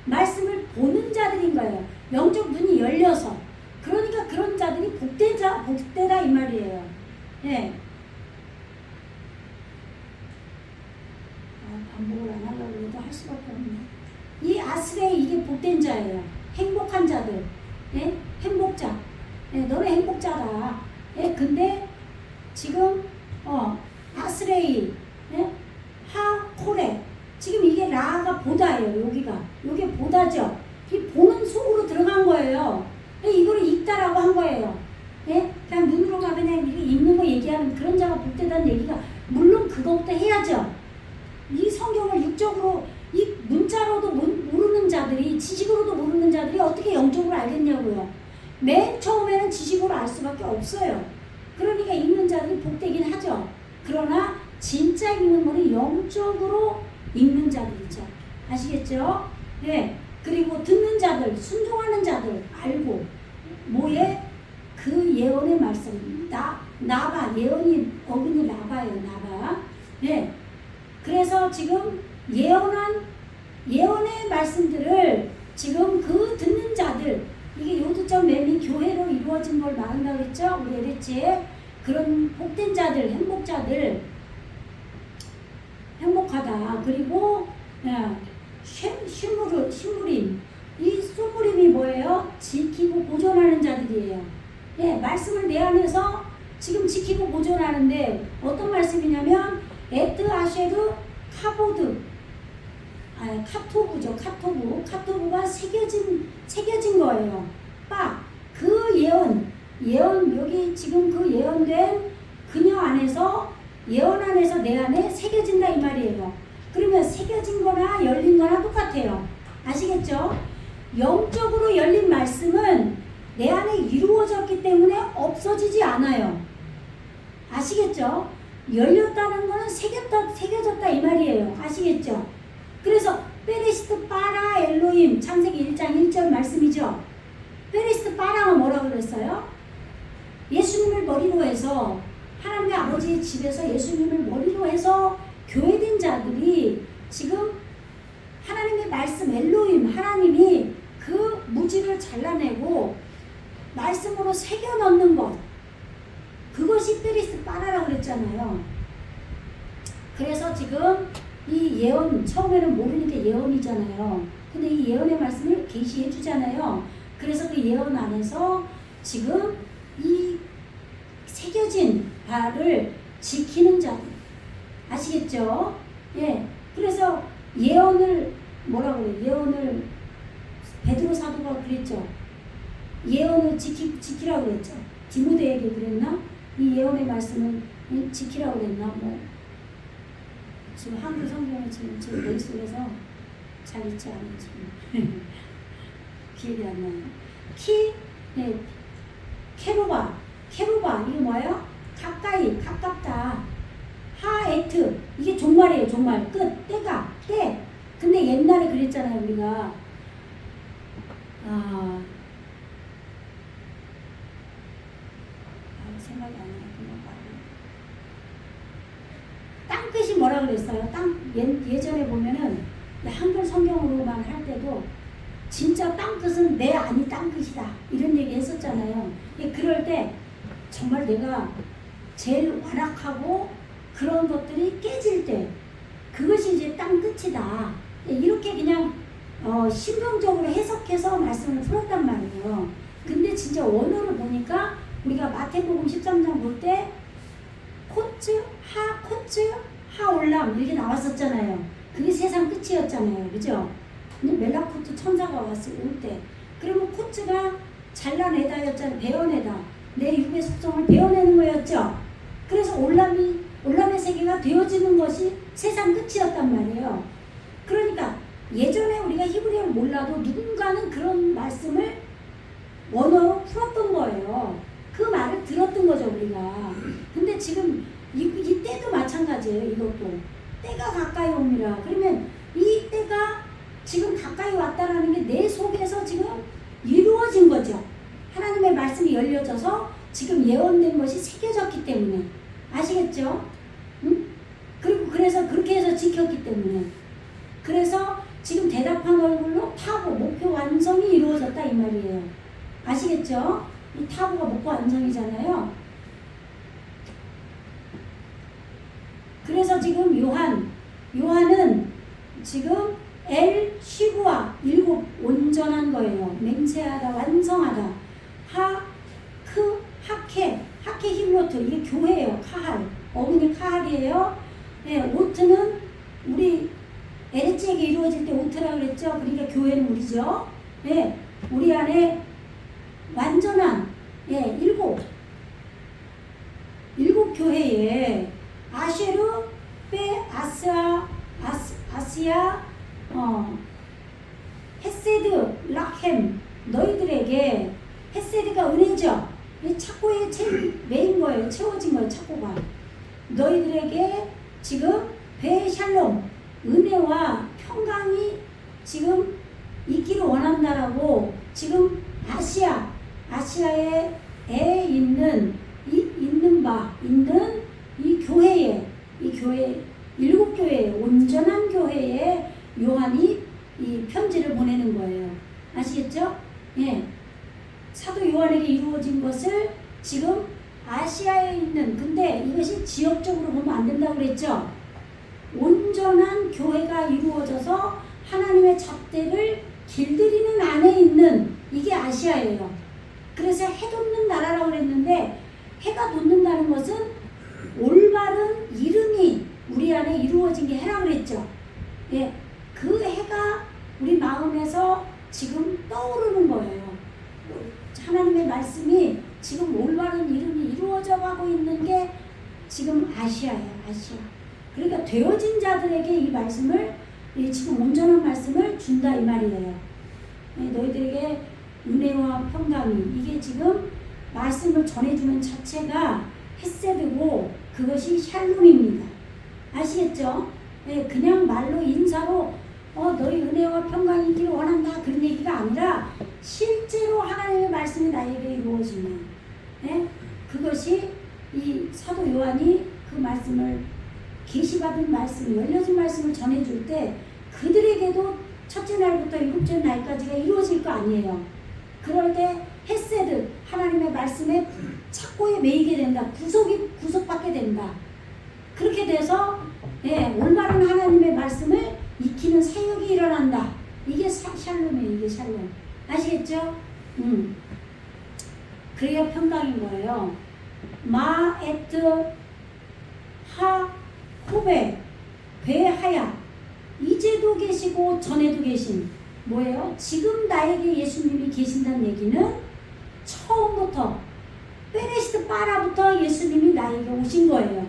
말씀을 보는 자들인 거예요. 영적 눈이 열려서. 그러니까 그런 자들이 복되다 이 말이에요. 네. 반복을 안 하려고 해도 할 수밖에 없네. 이 아스레이, 이게 복된 자예요. 행복한 자들. 네? 행복자. 네, 너는 행복자다. 네? 근데 지금 아스레이, 네? 하코레. 지금 이게 라가 보다예요. 요게 보다죠. 이 보는 속으로 들어간 거예요. 이거를 읽다라고 한 거예요. 네? 그냥 눈으로 가면 그냥 읽는 거 얘기하는 그런 자가 복되다는 얘기가, 물론 그거부터 해야죠. 이 성경을 육적으로 이 문자로도 모르는 자들이, 지식으로도 모르는 자들이 어떻게 영적으로 알겠냐고요. 맨 처음에는 지식으로 알 수밖에 없어요. 그러니까 읽는 자들이 복되긴 하죠. 그러나 진짜 읽는 거는 영적으로 읽는 자들이죠. 아시겠죠? 네. 그리고 듣는 자들, 순종하는 자들 알고 뭐에? 그 예언의 말씀. 나바, 예언이 어근이 나바예요. 나바. 네. 그래서 지금 예언의 말씀들을 지금 그 듣는 자들, 이게 요두점 매미 교회로 이루어진 걸 말한다고 했죠? 우리 LH에 그런 복된 자들, 행복자들, 행복하다. 그리고 시무림, 이 소무림이 뭐예요? 지키고 보존하는 자들이에요. 예, 말씀을 내 안에서 지금 지키고 보존하는데 어떤 말씀이냐면 에트 아쉐르 카보드, 카토브죠. 카토브가 새겨진 거예요. 그 예언 여기 지금 그 예언된 그녀 안에서 예언 안에서 내 안에 새겨진다 이 말이에요. 그러면 새겨진 거나 열린 거나 똑같아요. 아시겠죠? 영적으로 열린 말씀은 내 안에 이루어졌기 때문에 없어지지 않아요. 아시겠죠? 열렸다는 거는 새겨졌다 이 말이에요. 아시겠죠? 그래서 베레시트 파라 엘로힘 창세기 1장 1절 말씀이죠. 베레시트 파라가 뭐라고 그랬어요? 예수님을 머리로 해서 하나님의 아버지의 집에서 예수님을 머리로 해서 교회된 자들이 지금 하나님의 말씀 엘로힘 하나님이 그 무지를 잘라내고 말씀으로 새겨 넣는 것, 그것이 베레시트 파라라고 그랬잖아요. 그래서 지금 이 예언 처음에는 모르니까 예언이잖아요. 근데 이 예언의 말씀을 계시해 주잖아요. 그래서 그 예언 안에서 지금 이 새겨진 바를 지키는 자들, 아시겠죠? 예. 그래서 예언을 뭐라고 그래요? 예언을 베드로 사도가 그랬죠. 예언을 지키라고 그랬죠. 디모데에게 그랬나? 이 예언의 말씀을 지키라고 그랬나? 뭐 지금 한글 성경을 지금 제 머릿속에서 잘 있지 않은지 기억이 안 나요. 네. 케루바 이게 뭐예요? 가까이, 가깝다. 하에트 이게 종말이에요. 종말 끝, 때. 근데 옛날에 그랬잖아요. 우리가 생각이 안 나요. 땅끝이 뭐라 그랬어요? 예전에 보면은 한글 성경으로만 할 때도 진짜 땅끝은 내 안이 땅끝이다 이런 얘기 했었잖아요. 그럴 때 정말 내가 제일 완악하고 그런 것들이 깨질 때 그것이 이제 땅끝이다 이렇게 그냥 신경적으로 해석해서 말씀을 풀었단 말이에요. 근데 진짜 원어를 보니까 우리가 마태복음 13장 볼 때 코츠, 하올람 이렇게 나왔었잖아요. 그게 세상 끝이었잖아요. 그죠? 근데 멜라쿠트 천사가 왔을 때 그러면 코츠가 잘라내다였잖아요. 베어내다. 내 육의 속성을 베어내는 거였죠. 그래서 올람의 세계가 되어지는 것이 세상 끝이었단 말이에요. 그러니까 예전에 우리가 히브리어를 몰라도 누군가는 그런 말씀을 원어로 풀었던 거예요. 그 말을 들었던 거죠, 우리가. 근데 지금 이 때도 마찬가지예요. 이것도 때가 가까이 옵니다. 그러면 이 때가 지금 가까이 왔다라는 게 내 속에서 지금 이루어진 거죠. 하나님의 말씀이 열려져서 지금 예언된 것이 새겨졌기 때문에. 아시겠죠? 응? 그리고 그래서 그렇게 해서 지켰기 때문에. 그래서 지금 대답한 얼굴로 타고 목표 완성이 이루어졌다 이 말이에요. 아시겠죠? 이 타고가 목표 완성이잖아요. 그래서 지금 요한은 지금 시구와 7 온전한 거예요. 맹세하다, 완성하다. 하케 힐로트 이게 교회예요. 카할 어머니 카할이에요. 네, 오트는 우리 에레치에게 이루어질 때 오트라고 그랬죠. 그러니까 교회는 우리죠. 네, 우리 안에 완전한 7 교회에 아쉐르 베 아시아 헤세드 락햄 너희들에게 헤세드가 은혜죠. 착고의 제일 메인 거예요. 채워진 거예요. 착고가 너희들에게 지금 베샬롬 은혜와 평강이 지금 있기를 원한다라고 지금 아시아에 있는 이 교회에 7교회에 온전한 교회에 요한이 이 편지를 보내는 거예요. 아시겠죠? 예. 사도 요한에게 이루어진 것을 지금 아시아에 있는 근데 이것이 지역적으로 보면 안 된다고 그랬죠? 온전한 교회가 이루어져서 하나님의 잣대를 길들이는 안에 있는 이게 아시아예요. 그래서 해 돋는 나라라고 그랬는데 해가 돋는다는 것은 올바른 이름이 우리 안에 이루어진 게 해라고 그랬죠. 예, 그 해가 우리 마음에서 지금 떠오르는 거예요. 하나님의 말씀이 지금 올바른 이름이 이루어져 가고 있는 게 지금 아시아예요. 아시아. 그러니까 되어진 자들에게 이 말씀을 지금 온전한 말씀을 준다 이 말이에요. 너희들에게 은혜와 평강이 이게 지금 말씀을 전해주는 자체가 헤세드고 그것이 샬롬입니다. 아시겠죠? 그냥 말로 인사로 너희 은혜와 평강이 있기를 원한다 그런 얘기가 아니라 실제로 하나님의 말씀이 나에게 이루어지는 그것이 이 사도 요한이 그 말씀을 계시받은 말씀, 열려진 말씀을 전해줄 때 그들에게도 첫째 날부터 일곱째 날까지가 이루어질 거 아니에요. 그럴 때 헤세드 하나님의 말씀에 착고에 매이게 된다. 구속받게 된다. 그렇게 돼서 올바른 하나님의 말씀을 익히는 사역이 일어난다. 이게 샬롬이에요. 이게 샬롬. 아시겠죠? 그래야 평강인 거예요. 마 에트 하 호베 베하야 이제도 계시고 전에도 계신 뭐예요? 지금 나에게 예수님이 계신다는 얘기는 처음부터 베레시드 빠라부터 예수님이 나에게 오신 거예요.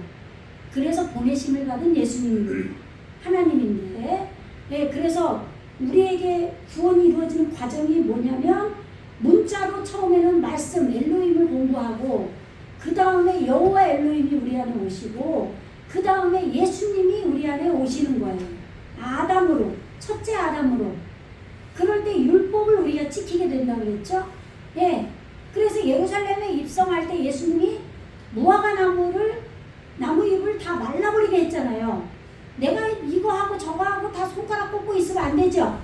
그래서 보내심을 받은 예수님입니다. 하나님인데 그래서 우리에게 구원이 이루어지는 과정이 뭐냐면 문자로 처음에는 말씀 엘로힘을 공부하고 그 다음에 여호와 엘로힘이 우리 안에 오시고 그 다음에 예수님이 우리 안에 오시는 거예요. 아담으로 첫째 아담으로. 그럴 때 율법을 우리가 지키게 된다고 그랬죠. 그래서 예루살렘에 입성할 때 예수님이 무화과 나무 잎을 다 말라버리게 했잖아요. 내가 이거 하고 저거 하고 다 손가락 꽂고 있으면 안 되죠.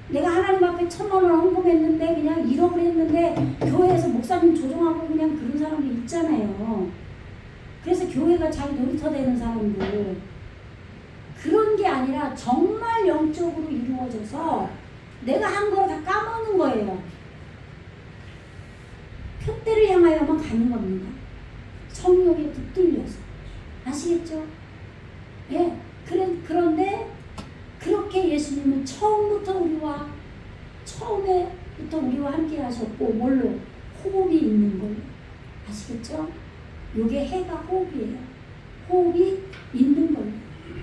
내가 하나님 앞에 1,000만 원 헌금했는데 그냥 잃어버렸는데 교회에서 목사님 조종하고 그냥 그런 사람들 있잖아요. 그래서 교회가 자기 놀이터 되는 사람들 그런 게 아니라 정말 영적으로 이루어져서 내가 한 거 다 까먹는 거예요. 표대를 향하여만 가는 겁니다. 성령에 붙들려서. 아시겠죠? 그런데 그렇게 예수님은 처음부터 우리와 함께 하셨고 뭘로? 호흡이 있는 걸로. 아시겠죠? 요게 해가 호흡이에요. 호흡이 있는 걸로.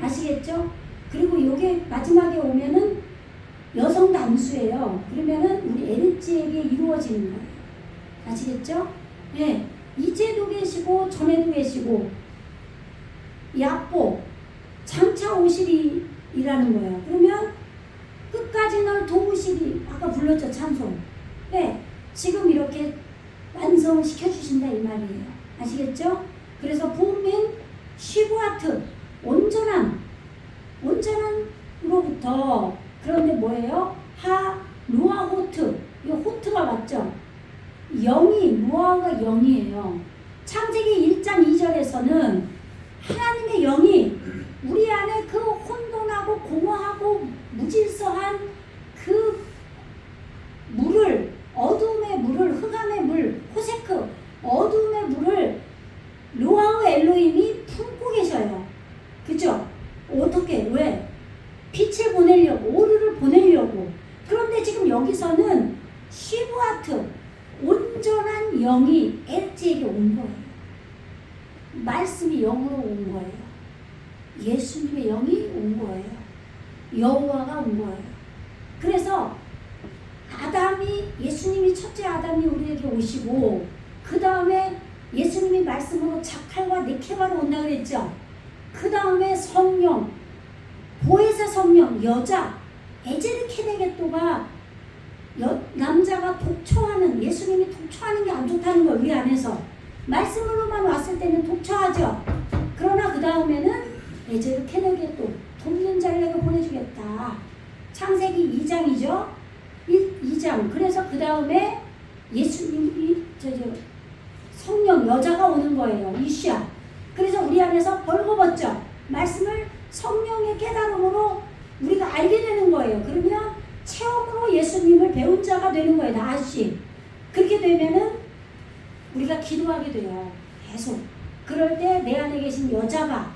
아시겠죠? 그리고 요게 마지막에 오면은 여성 단수예요. 그러면은 우리 에르지에게 이루어지는 거예요. 아시겠죠? 이제도 계시고 전에도 계시고 야포 장차 오시리라는 거예요. 그러면 끝까지 널 도우시리 아까 불렀죠 찬송. 지금 이렇게 완성을 시켜주신다 이 말이에요. 아시겠죠? 그래서 부흥민 쉬브아트 온전한으로부터 그런데 뭐예요? 하 루아호트 이 호트가 맞죠? 루아가 영이에요. 창세기 1장 2절에서는 하나님의 영이 우리 안에 그 혼돈하고 공허하고 무질서한 그 물을 어둠의 물을 흑암의 물 호세크 어둠의 물을 루아우 엘로힘이 품고 계셔요. 그죠? 어떻게? 왜? 빛을 보내려고 오르를 보내려고. 그런데 지금 여기서는 쉬브아트 온전한 영이 엘지에게 온 거예요. 말씀이 영으로 온 거예요. 예수님의 영이 온 거예요. 여호와가 온 거예요. 그래서 예수님이 첫째 아담이 우리에게 오시고 그 다음에 예수님이 말씀으로 자칼과 네케바로 온다 그랬죠. 그 다음에 성령, 보혜사 성령, 여자, 에제르케네게토가 남자가 독초하는 예수님이 독초하는 게 안 좋다는 거 우리 안에서 말씀으로만 왔을 때는 독초하죠. 그러나 그 다음에는 에제르케네게토 돕는 자를 내가 보내주겠다. 창세기 2장이죠. 2장. 그래서 그 다음에 예수님이 성령 여자가 오는 거예요. 이시아. 그래서 우리 안에서 벌거벗죠. 말씀을 성령의 깨달음으로 우리가 알게 되는 거예요. 그러면 체험으로 예수님을 배운 자가 되는 거예요. 나아씨. 그렇게 되면은 우리가 기도하게 돼요. 계속. 그럴 때 내 안에 계신 여자가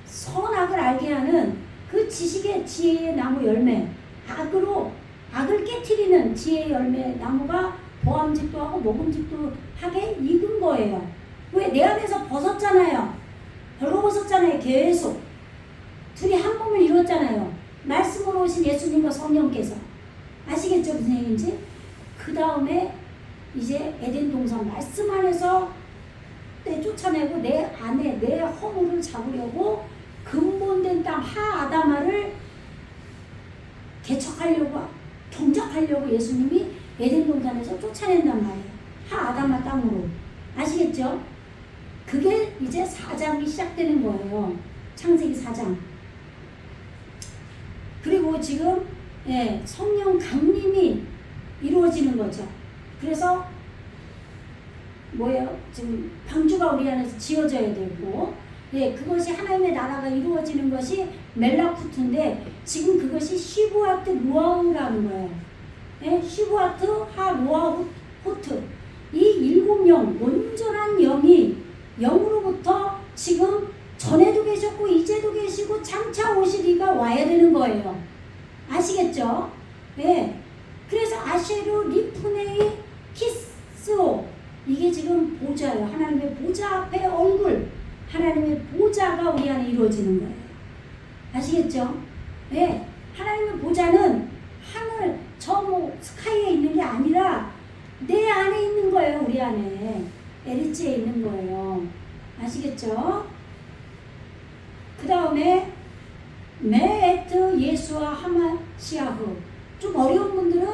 선악을 알게 하는 그 지식의 지혜의 나무 열매, 악을 깨트리는 지혜의 열매 나무가 보암직도 하고 먹음직도 하게 익은 거예요. 왜? 내 안에서 벗었잖아요. 벌거벗었잖아요. 계속. 둘이 한 몸을 이뤘잖아요. 말씀으로 오신 예수님과 성령께서. 아시겠죠? 무슨 얘기인지? 그 다음에 이제 에덴 동산 말씀 안에서 쫓아내고 내 안에 내 허물을 잡으려고 근본된 땅 하아다마를 개척하려고 경작하려고 예수님이 에덴 동산에서 쫓아낸단 말이에요. 하아다마 땅으로. 아시겠죠? 그게 이제 4장이 시작되는 거예요. 창세기 4장. 그리고 지금 성령 강림이 이루어지는 거죠. 그래서 뭐예요? 지금 방주가 우리 안에서 지어져야 되고, 그것이 하나님의 나라가 이루어지는 것이 멜라쿠트인데 지금 그것이 시부아트 루아우라는 거예요. 시부아트 하 루아우 호트. 이 7영 온전한 영이 영으로부터 지금 전에도 계셨고 이제도 계시고 장차 오시리가 와야 되는 거예요. 아시겠죠? 그래서 아쉐루 리프네이 키스오, 이게 지금 보좌예요. 하나님의 보좌 앞에 얼굴, 하나님의 보좌가 우리 안에 이루어지는 거예요. 아시겠죠? 하나님의 보좌는 하늘 저 스카이에 있는 게 아니라 내 안에 있는 거예요. 우리 안에 에리츠에 있는 거예요. 아시겠죠? 그 다음에 메에트 예수와 하마시아흐. 좀 어려운 분들은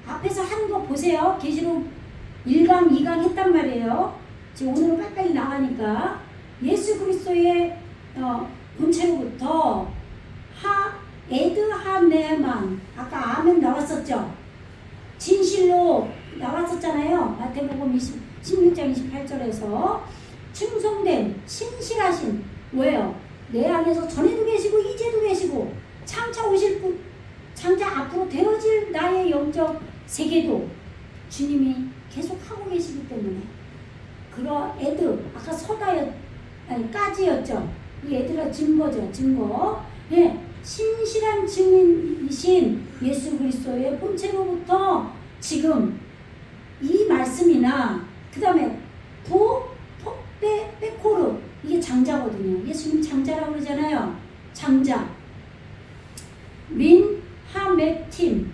앞에서 하는 거 보세요. 계시록 1강 2강 했단 말이에요. 지금 오늘은 빨리빨리 나가니까 예수 그리스도의 본체로부터 에드 하네만, 아까 아멘 나왔었죠. 진실로 나왔었잖아요. 마태복음 16장 28절에서 충성된 신실하신, 뭐예요? 내 안에서 전에도 계시고 이제도 계시고 장차 오실 분, 장차 앞으로 되어질 나의 영적 세계도 주님이 계속 하고 계시기 때문에, 그런 애들 아까 까지였죠. 이 애들은 증거죠. 증거. 신실한 증인이신 예수 그리스도의 본체로부터 지금 이 말씀이나 그 다음에 베코르, 이게 장자거든요. 예수님 장자라고 그러잖아요. 장자. 린 하메팀,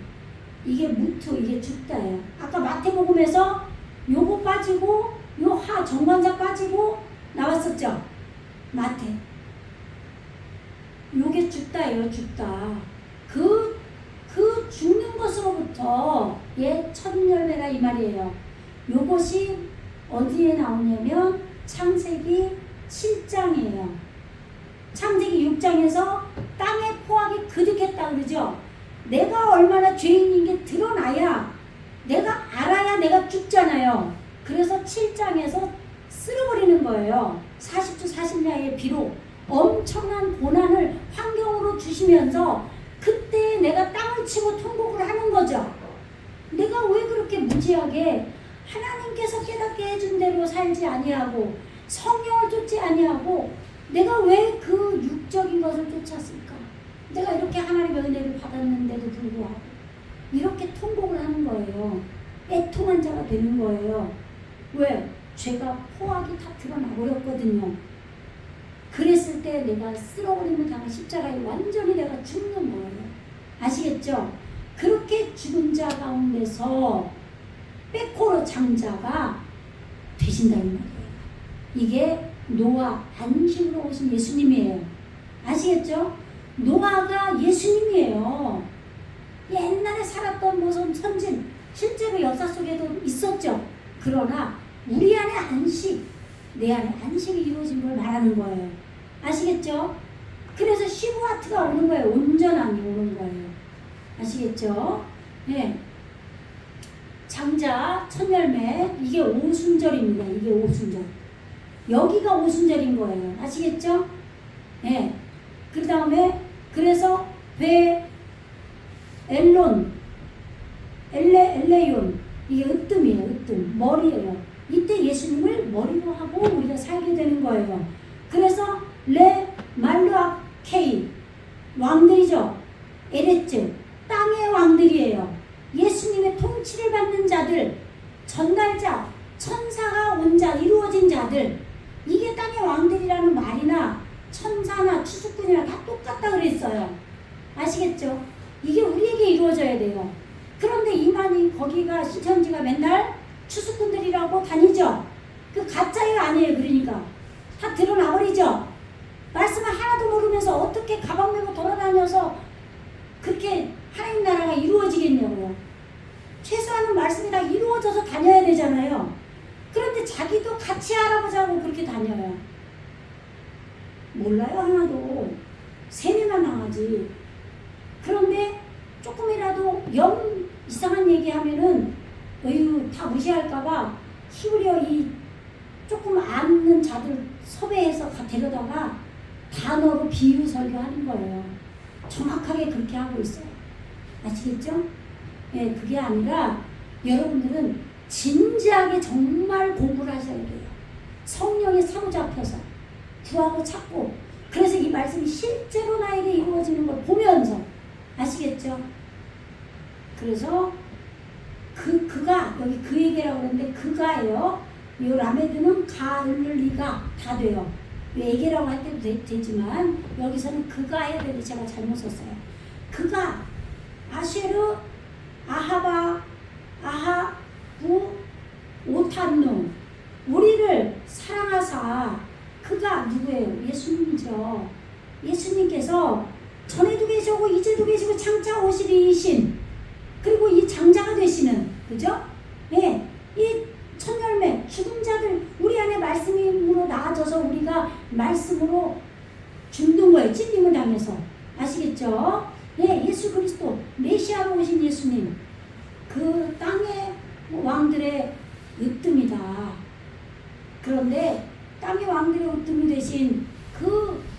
이게 무트, 이게 죽다예요. 아까 마태복음에서 요거 빠지고 요 정관자 빠지고 나왔었죠. 마태. 요게 죽다예요. 죽다. 그 죽는 것으로부터 첫 열매라 이 말이에요. 요것이 어디에 나오냐면 창세기 7장이에요. 창세기 6장에서 땅의 포악이 그득했다 그러죠. 내가 얼마나 죄인인 게 드러나야, 내가 알아야 내가 죽잖아요. 그래서 7장에서 쓸어버리는 거예요. 40주 40야의 비로 엄청난 고난을 환경으로 주시면서 그때 내가 땅을 치고 통곡을 하는 거죠. 내가 왜 그렇게 무지하게 하나님께서 깨닫게 해준 대로 살지 아니하고 성령을 쫓지 아니하고 내가 왜 그 육적인 것을 쫓았을까? 내가 이렇게 하나님의 은혜를 받았는데도 불구하고 이렇게 통곡을 하는 거예요. 애통한 자가 되는 거예요. 왜? 죄가 포악이 다 드러나버렸거든요. 그랬을 때 내가 쓸어버리면 당한 십자가에 완전히 내가 죽는 거예요. 아시겠죠? 그렇게 죽은 자 가운데서 빼코로 장자가 되신다 이 말이에요. 이게 노아 안식으로 오신 예수님이에요. 아시겠죠? 노아가 예수님이에요. 옛날에 살았던 무슨 선진, 실제로 역사 속에도 있었죠. 그러나 우리 안에 안식, 내 안에 안식이 이루어진 걸 말하는 거예요. 아시겠죠? 그래서 시부아트가 오는 거예요. 온전함이 오는 거예요. 아시겠죠? 장자, 첫열매, 이게 오순절입니다. 이게 오순절. 여기가 오순절인 거예요. 아시겠죠? 그 다음에 그래서 엘레온, 이게 으뜸이에요. 으뜸, 머리예요. 이때 예수님을 머리로 하고 우리가 살게 되는 거예요. 그래서 말루아케이, 왕들이죠. 에레츠, 땅의 왕들이에요. 예수님의 통치를 받는 자들, 자, 이루어진 자들. 이게 땅의 왕들이라는 말이나 천사나 추수꾼이나 다 똑같다 그랬어요. 아시겠죠? 이게 우리에게 이루어져야 돼요. 그런데 이만희 거기가 신천지가 맨날 추수꾼들이라고 다니죠. 그 가짜예요, 아니에요? 그러니까 다 드러나버리죠. 말씀을 하나도 모르면서 어떻게 가방 메고 돌아다녀서 그렇게 하나님 나라가 이루어지겠냐고요. 최소한은 말씀이 다 이루어져서 다녀야 되잖아요. 그런데 자기도 같이 알아보자고 그렇게 다녀요. 몰라요, 하나도. 세뇌만 당하지. 그런데 조금이라도 영 이상한 얘기하면은 어휴 다 무시할까봐 히브리어 이 조금 아는 자들 섭외해서 데려다가 단어로 비유 설교하는 거예요. 정확하게 그렇게 하고 있어요. 아시겠죠? 예, 그게 아니라 여러분들은 진지하게 정말 공부를 하셔야 돼요. 성령에 사로잡혀서 구하고 찾고. 그래서 이 말씀이 실제로 나에게 이루어지는 걸 보면서. 아시겠죠? 그래서 그가 여기 그 얘기라고 그러는데 그가예요. 이 라메드는 가을리가 다 돼요. 에게라고 할 때도 되지만 여기서는 그가 해야 되는데 제가 잘못 썼어요. 그가 아쉐르 아하바 아하부 오탄누 우리를 사랑하사. 그가 누구예요? 예수님이죠. 예수님께서 전에도 계시고 이제도 계시고 장차 오시리신, 그리고 이 장자가 되시는, 그죠? 예, 이 첫열매 죽은 자들 우리 안에 말씀으로 나아져서 우리가 말씀으로 죽는 거예요. 찔림을 당해서. 아시겠죠? 예, 예수 그리스도 메시아로 오신 예수님, 그 땅의 왕들의 으뜸이다. 그런데 땅의 왕들의 으뜸이 되신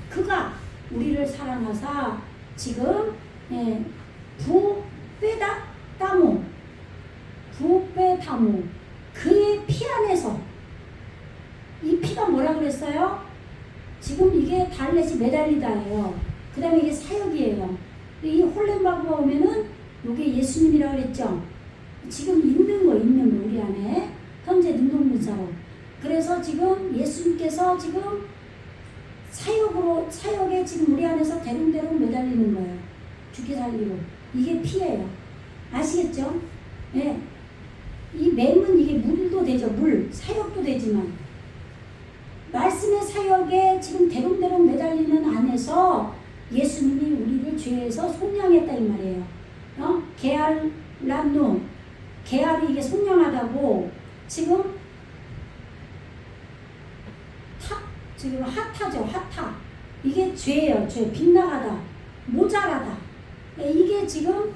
그가 우리를 사랑하사 지금 부빼다무 그의 피 안에서. 이 피가 뭐라 그랬어요? 지금 이게 달렛이 메달리다예요. 그 다음에 이게 사역이에요. 이 홀렘바그가 오면은 이게 예수님이라고 그랬죠. 지금 있는 거 우리 안에 현재 능동문사로. 그래서 지금 예수님께서 지금 사역에 지금 우리 안에서 대롱대롱 매달리는 거예요. 죽게 살리고. 이게 피예요. 아시겠죠? 예. 이 맹은 이게 물도 되죠. 물. 사역도 되지만. 말씀의 사역에 지금 대롱대롱 매달리는 안에서 예수님이 우리를 죄에서 속량했다 이 말이에요. 게알란누. 게알이 이게 속량하다고 지금 지금 핫하죠. 핫하. 이게 죄예요. 죄. 빗나가다. 모자라다. 이게 지금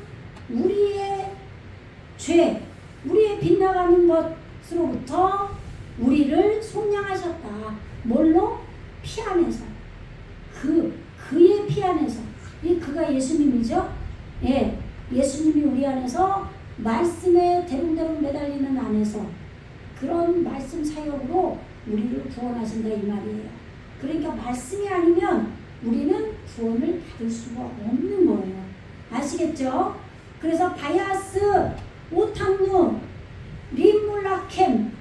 우리의 죄, 우리의 빗나가는 것으로부터 우리를 속량하셨다. 뭘로? 피 안에서. 그의 피 안에서. 이 그가 예수님이죠. 예, 예수님이 우리 안에서 말씀에 대롱대롱 매달리는 안에서 그런 말씀 사역으로 우리를 구원하신다 이 말이에요. 그러니까 말씀이 아니면 우리는 구원을 받을 수가 없는 거예요. 아시겠죠? 그래서 바야스, 오탕누, 리물라킴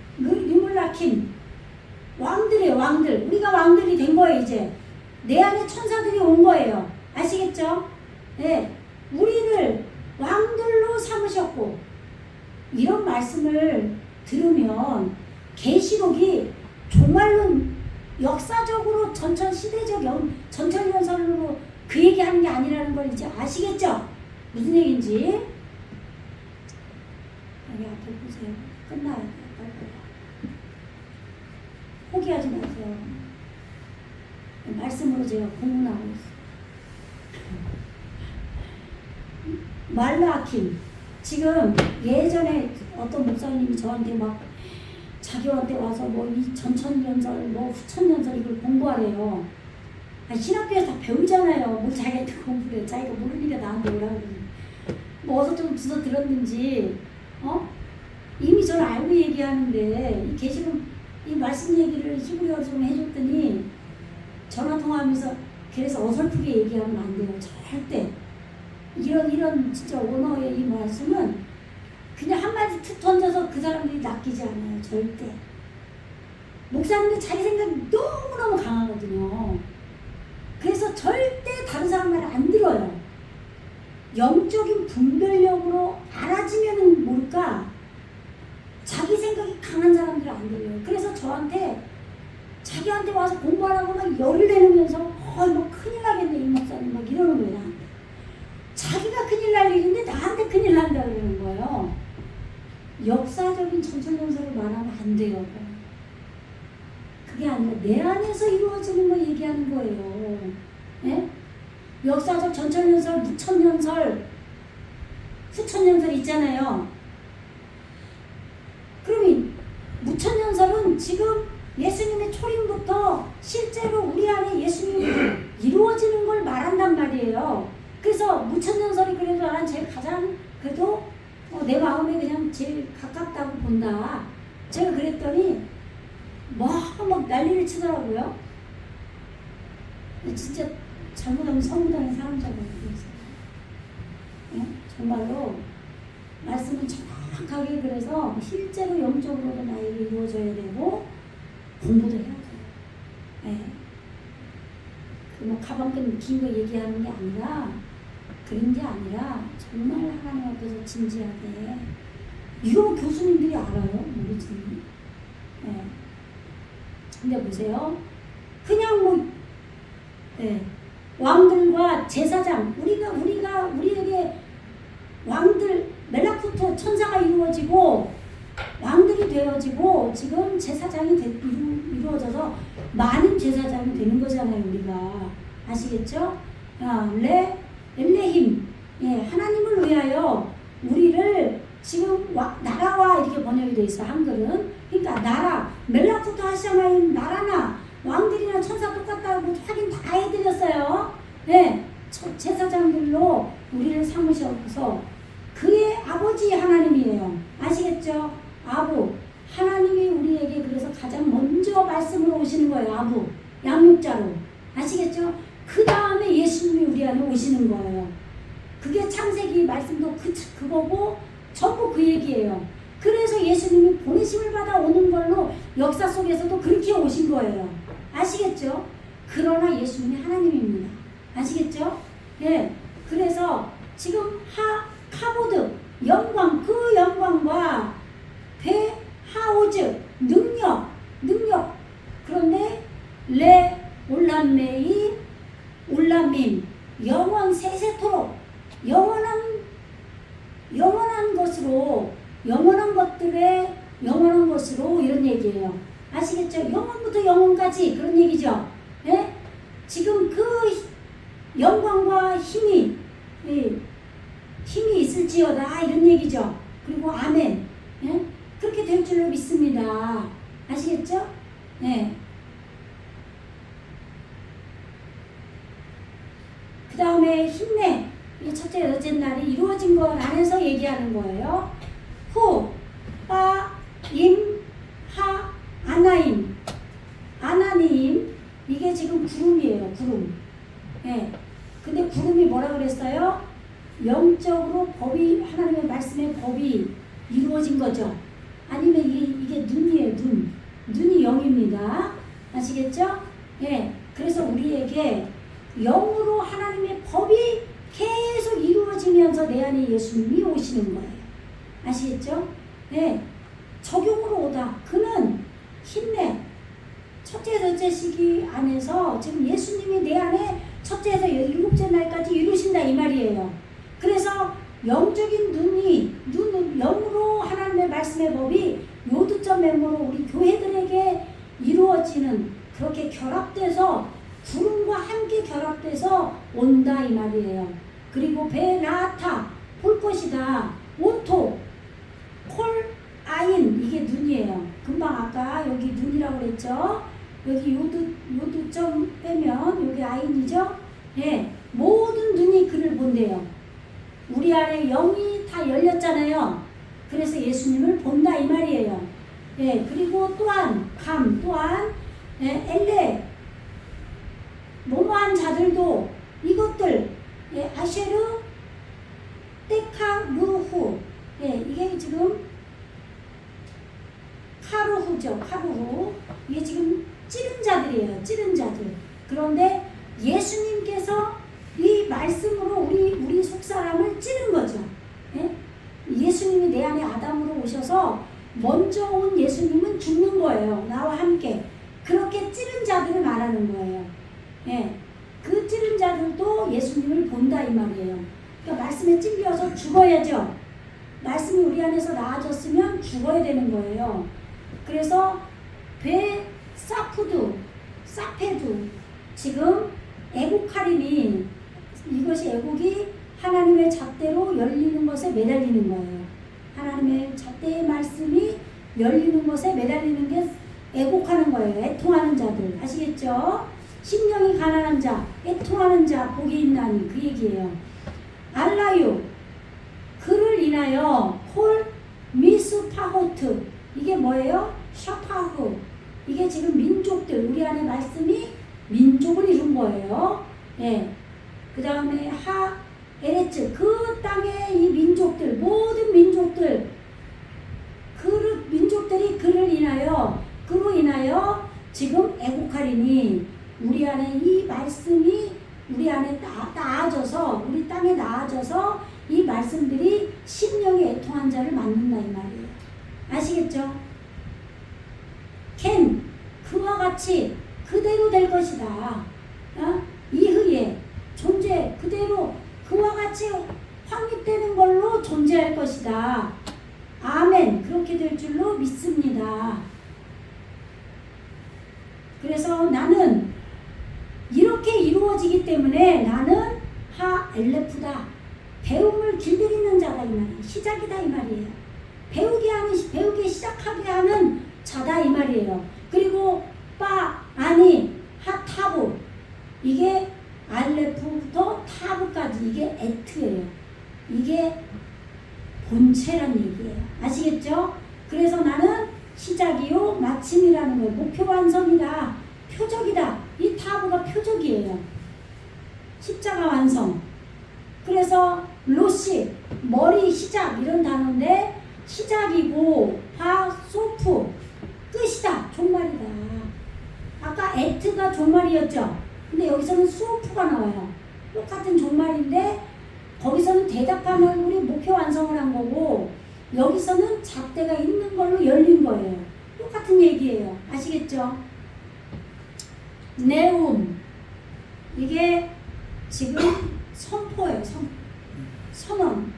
왕들이에요. 왕들. 우리가 왕들이 된 거예요. 이제 내 안에 천사들이 온 거예요. 아시겠죠? 네, 우리를 왕들로 삼으셨고. 이런 말씀을 들으면 계시록이 정말로 역사적으로 전천연설로 그 얘기하는 게 아니라는 걸 이제 아시겠죠? 무슨 얘기인지. 여기 앞에 보세요. 끝나야 돼요. 빨리. 포기하지 마세요. 말씀으로 제가 공문하고 있어요. 말라킴. 지금 예전에 어떤 목사님이 저한테 막 자기한테 와서 뭐 이 전천연설, 뭐 후천연설 이걸 공부하래요. 신학교에서 다 배우잖아요. 뭘 자기한테 공부를 해. 자기가 모르니까 나한테 오라고 그러지. 뭐 어서 좀 주워 들었는지, 이미 저는 알고 얘기하는데, 이 계시록, 이 말씀 얘기를 히브리어로 좀 해줬더니, 전화통화하면서, 그래서 어설프게 얘기하면 안 돼요. 절대. 이런 진짜 언어의 이 말씀은 그냥 한마디 툭 던져서 그 사람들이 낚이지 않아요. 절대. 목사님은 자기 생각이 너무너무 강하거든요. 그래서 절대 다른 사람 말을 안 들어요. 영적인 분별력으로 알아지면은 모를까 자기 생각이 강한 사람들은 안 들려요. 그래서 저한테 자기한테 와서 공부하라고 막 열을 내면서 뭐 큰일 나겠네 이 목사님 막 이러는 거예요. 나한테. 자기가 큰일 날 일인데 나한테 큰일 난다 그러는 거예요. 역사적인 전천연설을 말하면 안 돼요. 그게 아니라 내 안에서 이루어지는 걸 얘기하는 거예요. 예? 역사적 전천연설, 무천연설, 후천연설 있잖아요. 그러면 무천연설은 지금 예수님의 초림부터 실제로 우리 안에 예수님이 이루어지는 걸 말한단 말이에요. 그래서 무천연설이 그래도 나는 제일 가장 그래도 내 마음에 그냥 제일 가깝다고 본다. 제가 그랬더니 막 난리를 치더라고요. 진짜 잘못하면 서무당의 사람자고 그랬어요. 정말로 말씀은 정확하게 그래서 실제로 영적으로도 나에게 이루어져야 되고 공부도 해야 돼요. 네. 뭐 가방끈 긴 거 얘기하는 게 아니라 그런 게 아니라 정말 하나님 앞에서 진지하게 이거 교수님들이 알아요? 모르지. 네. 근데 보세요. 그냥 네. 왕들과 제사장 우리에게 왕들 멜라쿠트 천사가 이루어지고 왕들이 되어지고 지금 제사장이 이루어져서 많은 제사장이 되는 거잖아요. 우리가 아시겠죠? 엘레힘 하나님을 위하여 우리를 지금 나라와 이렇게 번역이 되어 있어 한글은. 그러니까 나라 멜라쿠트 하샤마임 나라나 왕들이나 천사 똑같다고 확인 다 해드렸어요. 네, 제사장들로 우리를 삼으셔서 그의 아버지 하나님이에요. 아시겠죠? 아부 하나님이 우리에게 그래서 가장 먼저 말씀으로 오시는 거예요. 아부 양육자로. 아시겠죠? 그 다음에 예수님이 우리 안에 오시는 거예요. 그게 창세기 말씀도 그거고 전부 그 얘기예요. 그래서 예수님이 보내심을 받아 오는 걸로 역사 속에서도 그렇게 오신 거예요. 아시겠죠? 그러나 예수님이 하나님입니다. 아시겠죠? 예. 그래서 지금 카보드 영광 그 영광과 하오즈 능력 그런데 올람밈 영원 세세토록 영원한 것으로 영원한 것들의 영원한 것으로 이런 얘기예요. 아시겠죠? 영원부터 영원까지 그런 얘기죠. 예? 지금 그 영광과 힘이 있을지어다 이런 얘기죠. 그리고 아멘. 예? 그렇게 될 줄로 믿습니다. 아시겠죠? 네. 그 다음에 힘내. 첫째, 여째 날이 이루어진 것 안에서 얘기하는 거예요. 후, 빠, 임, 하, 아나님. 이게 지금 구름이에요. 구름. 예. 근데 구름이 뭐라 그랬어요? 영적으로 법이 하나님의 말씀의 법이 이루어진 거죠. 아니면 이게 눈이에요. 눈이 영입니다. 아시겠죠? 예. 그래서 우리에게 영으로 하나님의 법이 계속 이루어지면서 내 안에 예수님이 오시는 거예요. 아시겠죠? 예. 적용으로 오다. 그는 힘내. 첫째, 둘째 시기 안에서 지금 예수님이 내 안에 첫째에서 일곱째 날까지 이루신다 이 말이에요. 그래서 영적인 눈은 영으로 하나님의 말씀의 법이 요두점 멤버로 우리 교회들에게 이루어지는 그렇게 결합돼서 구름과 함께 결합돼서 온다 이 말이에요. 그리고 베라타 볼 것이다. 오토 콜 아인 이게 눈이에요. 금방 아까 여기 눈이라고 그랬죠. 여기 요두점 빼면 여기 아인이죠. 예, 모든 눈이 그를 본대요. 우리 안에 영이 다 열렸잖아요. 그래서 예수님을 본다 이 말이에요. 예, 그리고 또한 엘레 뭐뭐한 자들도 이것들 아쉐르 테카루후 이게 지금 카루후죠. 카루후 이게 말이에요. 찌른 자들. 그런데 예수님께서 이 말씀으로 우리 속사람을 찌른 거죠. 예? 예수님이 내 안에 아담으로 오셔서 먼저 온 예수님은 죽는 거예요. 나와 함께. 그렇게 찌른 자들을 말하는 거예요. 예. 그 찌른 자들도 예수님을 본다 이 말이에요. 그러니까 말씀에 찔려서 죽어야죠. 말씀이 우리 안에서 나아졌으면 죽어야 되는 거예요. 그래서 사페두 지금 애국할인이 이것이 애국이 하나님의 잣대로 열리는 것에 매달리는 거예요. 하나님의 잣대의 말씀이 열리는 것에 매달리는 게 애곡하는 거예요. 애통하는 자들 아시겠죠? 심령이 가난한 자, 애통하는 자 복이 있나니 그 얘기예요. 알라유 그를 인하여 콜 미스파호트 이게 뭐예요? 샤파후 이게 지금 민족들 우리 안에 말씀이 민족을 이룬 거예요. 예. 그 다음에 하 에레츠 그 땅의 이 민족들 모든 민족들 민족들이 그로 인하여 지금 애국하리니 우리 안에 이 말씀이 우리 안에 나아져서 우리 땅에 나아져서 이 말씀들이 심령이 애통한 자를 만든다 이 말이에요. 아시겠죠? 캔 그와 같이 그대로 될 것이다. 이흐에 존재 그대로 그와 같이 확립되는 걸로 존재할 것이다. 아멘 그렇게 될 줄로 믿습니다. 그래서 나는 이렇게 이루어지기 때문에 나는 하엘레프다. 배움을 길들이는 자다 이 말이에요. 시작이다 이 말이에요. 배우게 시작하게 하는 자다 이 말이에요. 그리고 하타부 이게 알레프부터 타부까지 이게 에트예요. 이게 본체란 얘기예요. 아시겠죠? 그래서 나는 시작이요 마침이라는 거예요. 목표 완성이다. 표적이다. 이 타부가 표적이에요. 십자가 완성. 그래서 로시 머리 시작 이런 단어인데 시작이고 소프 끝이다. 종말이다. 아까 에트가 종말이었죠. 근데 여기서는 소프가 나와요. 똑같은 종말인데 거기서는 대답하는 우리 목표 완성을 한 거고 여기서는 잣대가 있는 걸로 열린 거예요. 똑같은 얘기예요. 아시겠죠? 네움 이게 지금 선포예요. 선언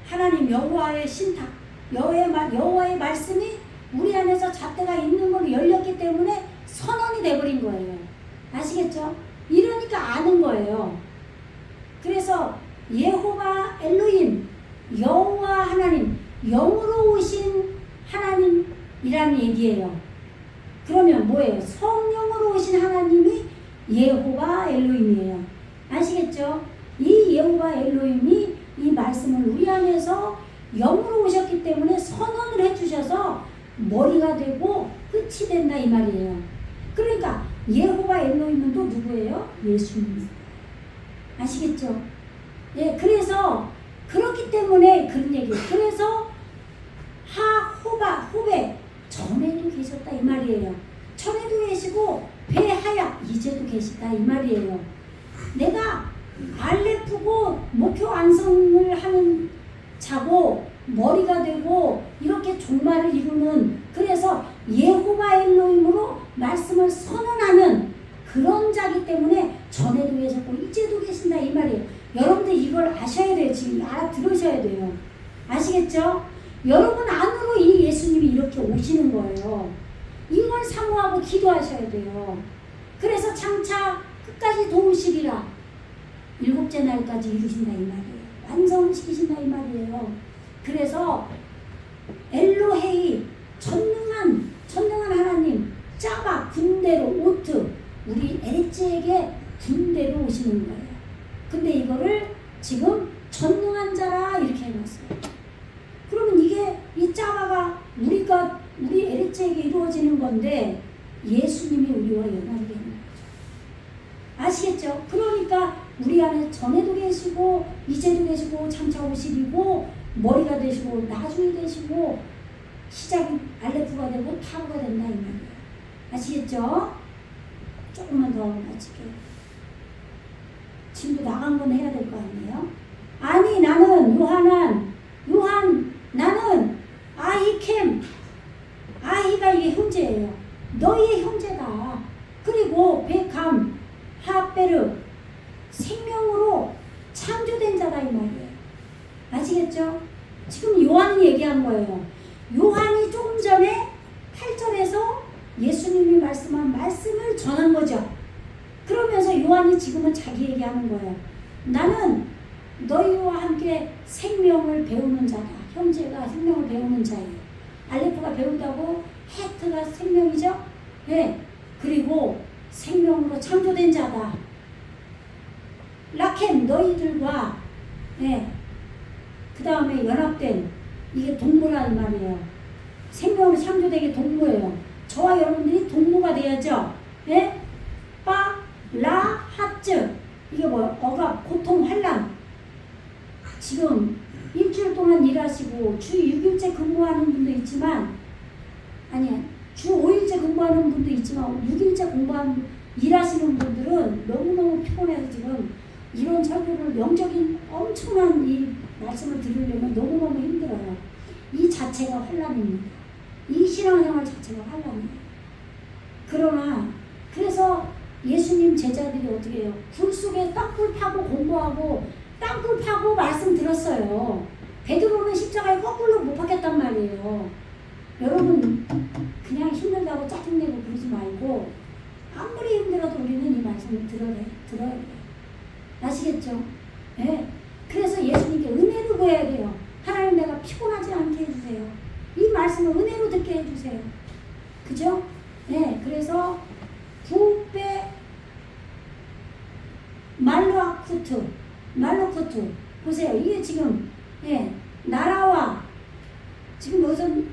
하나님 여호와의 신탁 여호와의 말씀이 우리 안에서 잣대가 있는 걸로 열렸기 때문에 선언이 돼버린 거예요. 아시겠죠? 이러니까 아는 거예요. 그래서 예호바 엘로힘 여호와 하나님 영으로 오신 하나님이라는 얘기예요. 그러면 뭐예요? 성령으로 오신 하나님이 예호바 엘로힘이에요. 아시겠죠? 이 예호바 엘로힘이 이 말씀을 우리 안에서 영으로 오셨기 때문에 선언을 해주셔서 머리가 되고 끝이 된다 이 말이에요. 그러니까 예호바 엘로힘은 또 누구예요? 예수님. 아시겠죠? 예, 그래서 그렇기 때문에 그런 얘기예요. 그래서 후베 전에도 계셨다 이 말이에요. 전에도 계시고 배하야 이제도 계시다 이 말이에요. 내가 알레프고 목표 완성을 하는 자고 머리가 되고 이렇게 종말을 이루는 그래서 예호바 엘로힘으로 말씀을 선언하는 그런 자기 때문에 전에도 계셨고 이제도 계신다 이 말이에요. 여러분들 이걸 아셔야 돼요. 지금 알아들으셔야 돼요. 아시겠죠? 여러분 안으로 이 예수님이 이렇게 오시는 거예요. 이걸 사모하고 기도하셔야 돼요. 그래서 장차 끝까지 도우시리라 7째 날까지 이루신다 이 말이에요. 완성시키신다 이 말이에요. 그래서 엘로헤이 전능한 하나님 짜바 군대로 오트 우리 에레츠에게 군대로 오시는 거예요. 근데 이거를 지금 전능한 자라 이렇게 해놨어요. 그러면 이게 이 짜바가 우리 에레츠에게 이루어지는 건데 예수님이 우리와 연합이 되는 거죠. 아시겠죠? 그러니까 우리 안에 전에도 계시고 이제도 계시고 장차 오시리고 머리가 되시고 나중에 되시고 시작이 알레프가 되고 타부가 된다 이 말이에요. 아시겠죠? 조금만 더 맞출게요. 지금도 나간 건 해야 될 거 아니에요? 아니 나는 요한 나는 아히캠 아히가 이게 형제예요. 너희의 형제다. 그리고 베감 하베르 생명으로 창조된 자다 이 말이에요. 아시겠죠? 지금 요한이 얘기한 거예요. 요한이 조금 전에 8절에서 예수님이 말씀한 말씀을 전한 거죠. 그러면서 요한이 지금은 자기 얘기하는 거예요. 나는 너희와 함께 생명을 배우는 자다. 형제가 생명을 배우는 자예요. 알레프가 배우다고 헤트가 생명이죠. 네. 그리고 생명으로 창조된 자다. 라켄 너희들과 네. 그 다음에 연합된 이게 동무란 말이에요. 생명으로 창조되게 동무예요. 저와 여러분들이 동무가 돼야죠. 네? 빠, 라, 하츠 이게 뭐예요? 억압, 고통, 환난. 지금 일주일 동안 일하시고 주 6일째 근무하는 분도 있지만 아니 주 5일째 근무하는 분도 있지만 6일째 일하시는 분들은 너무너무 피곤해서 지금 이런 설교를 영적인 엄청난 이 말씀을 들으려면 너무너무 힘들어요. 이 자체가 환난입니다. 이 신앙생활 자체가 환난이에요. 그러나 그래서 예수님 제자들이 어떻게 해요? 불 속에 땅굴 파고 공부하고 땅굴 파고 말씀 들었어요. 베드로는 십자가에 거꾸로 못 박혔단 말이에요. 여러분 그냥 힘들다고 짜증내고 그러지 말고 아무리 힘들어도 우리는 이 말씀을 들어야 돼요. 아시겠죠? 네. 그래서 예수님께 은혜를 구해야 돼요. 하나님 내가 피곤하지 않게 해주세요. 이 말씀을 은혜로 듣게 해주세요. 그죠? 네. 그래서 부페 말로쿠트 보세요. 이게 지금 예, 나라와 지금 무슨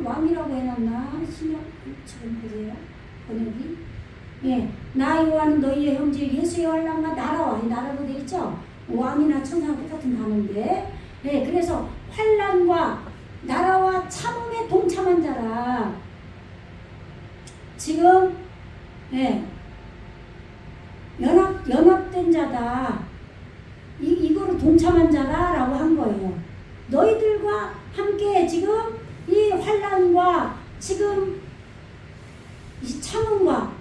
왕이라고 해놨나? 신약 지금 보세요. 번역이 예, 나 요한은 너희의 형제 예수의 환난과 나라와 이 나라로 되어 있죠. 왕이나 천사가 똑같은 단어인데 예, 그래서 환난과 나라와 참음에 동참한 자라. 지금 예, 연합된 자다. 이거를 동참한 자다라고 한 거예요. 너희들과 함께 지금 이 환난과 지금 이 참음과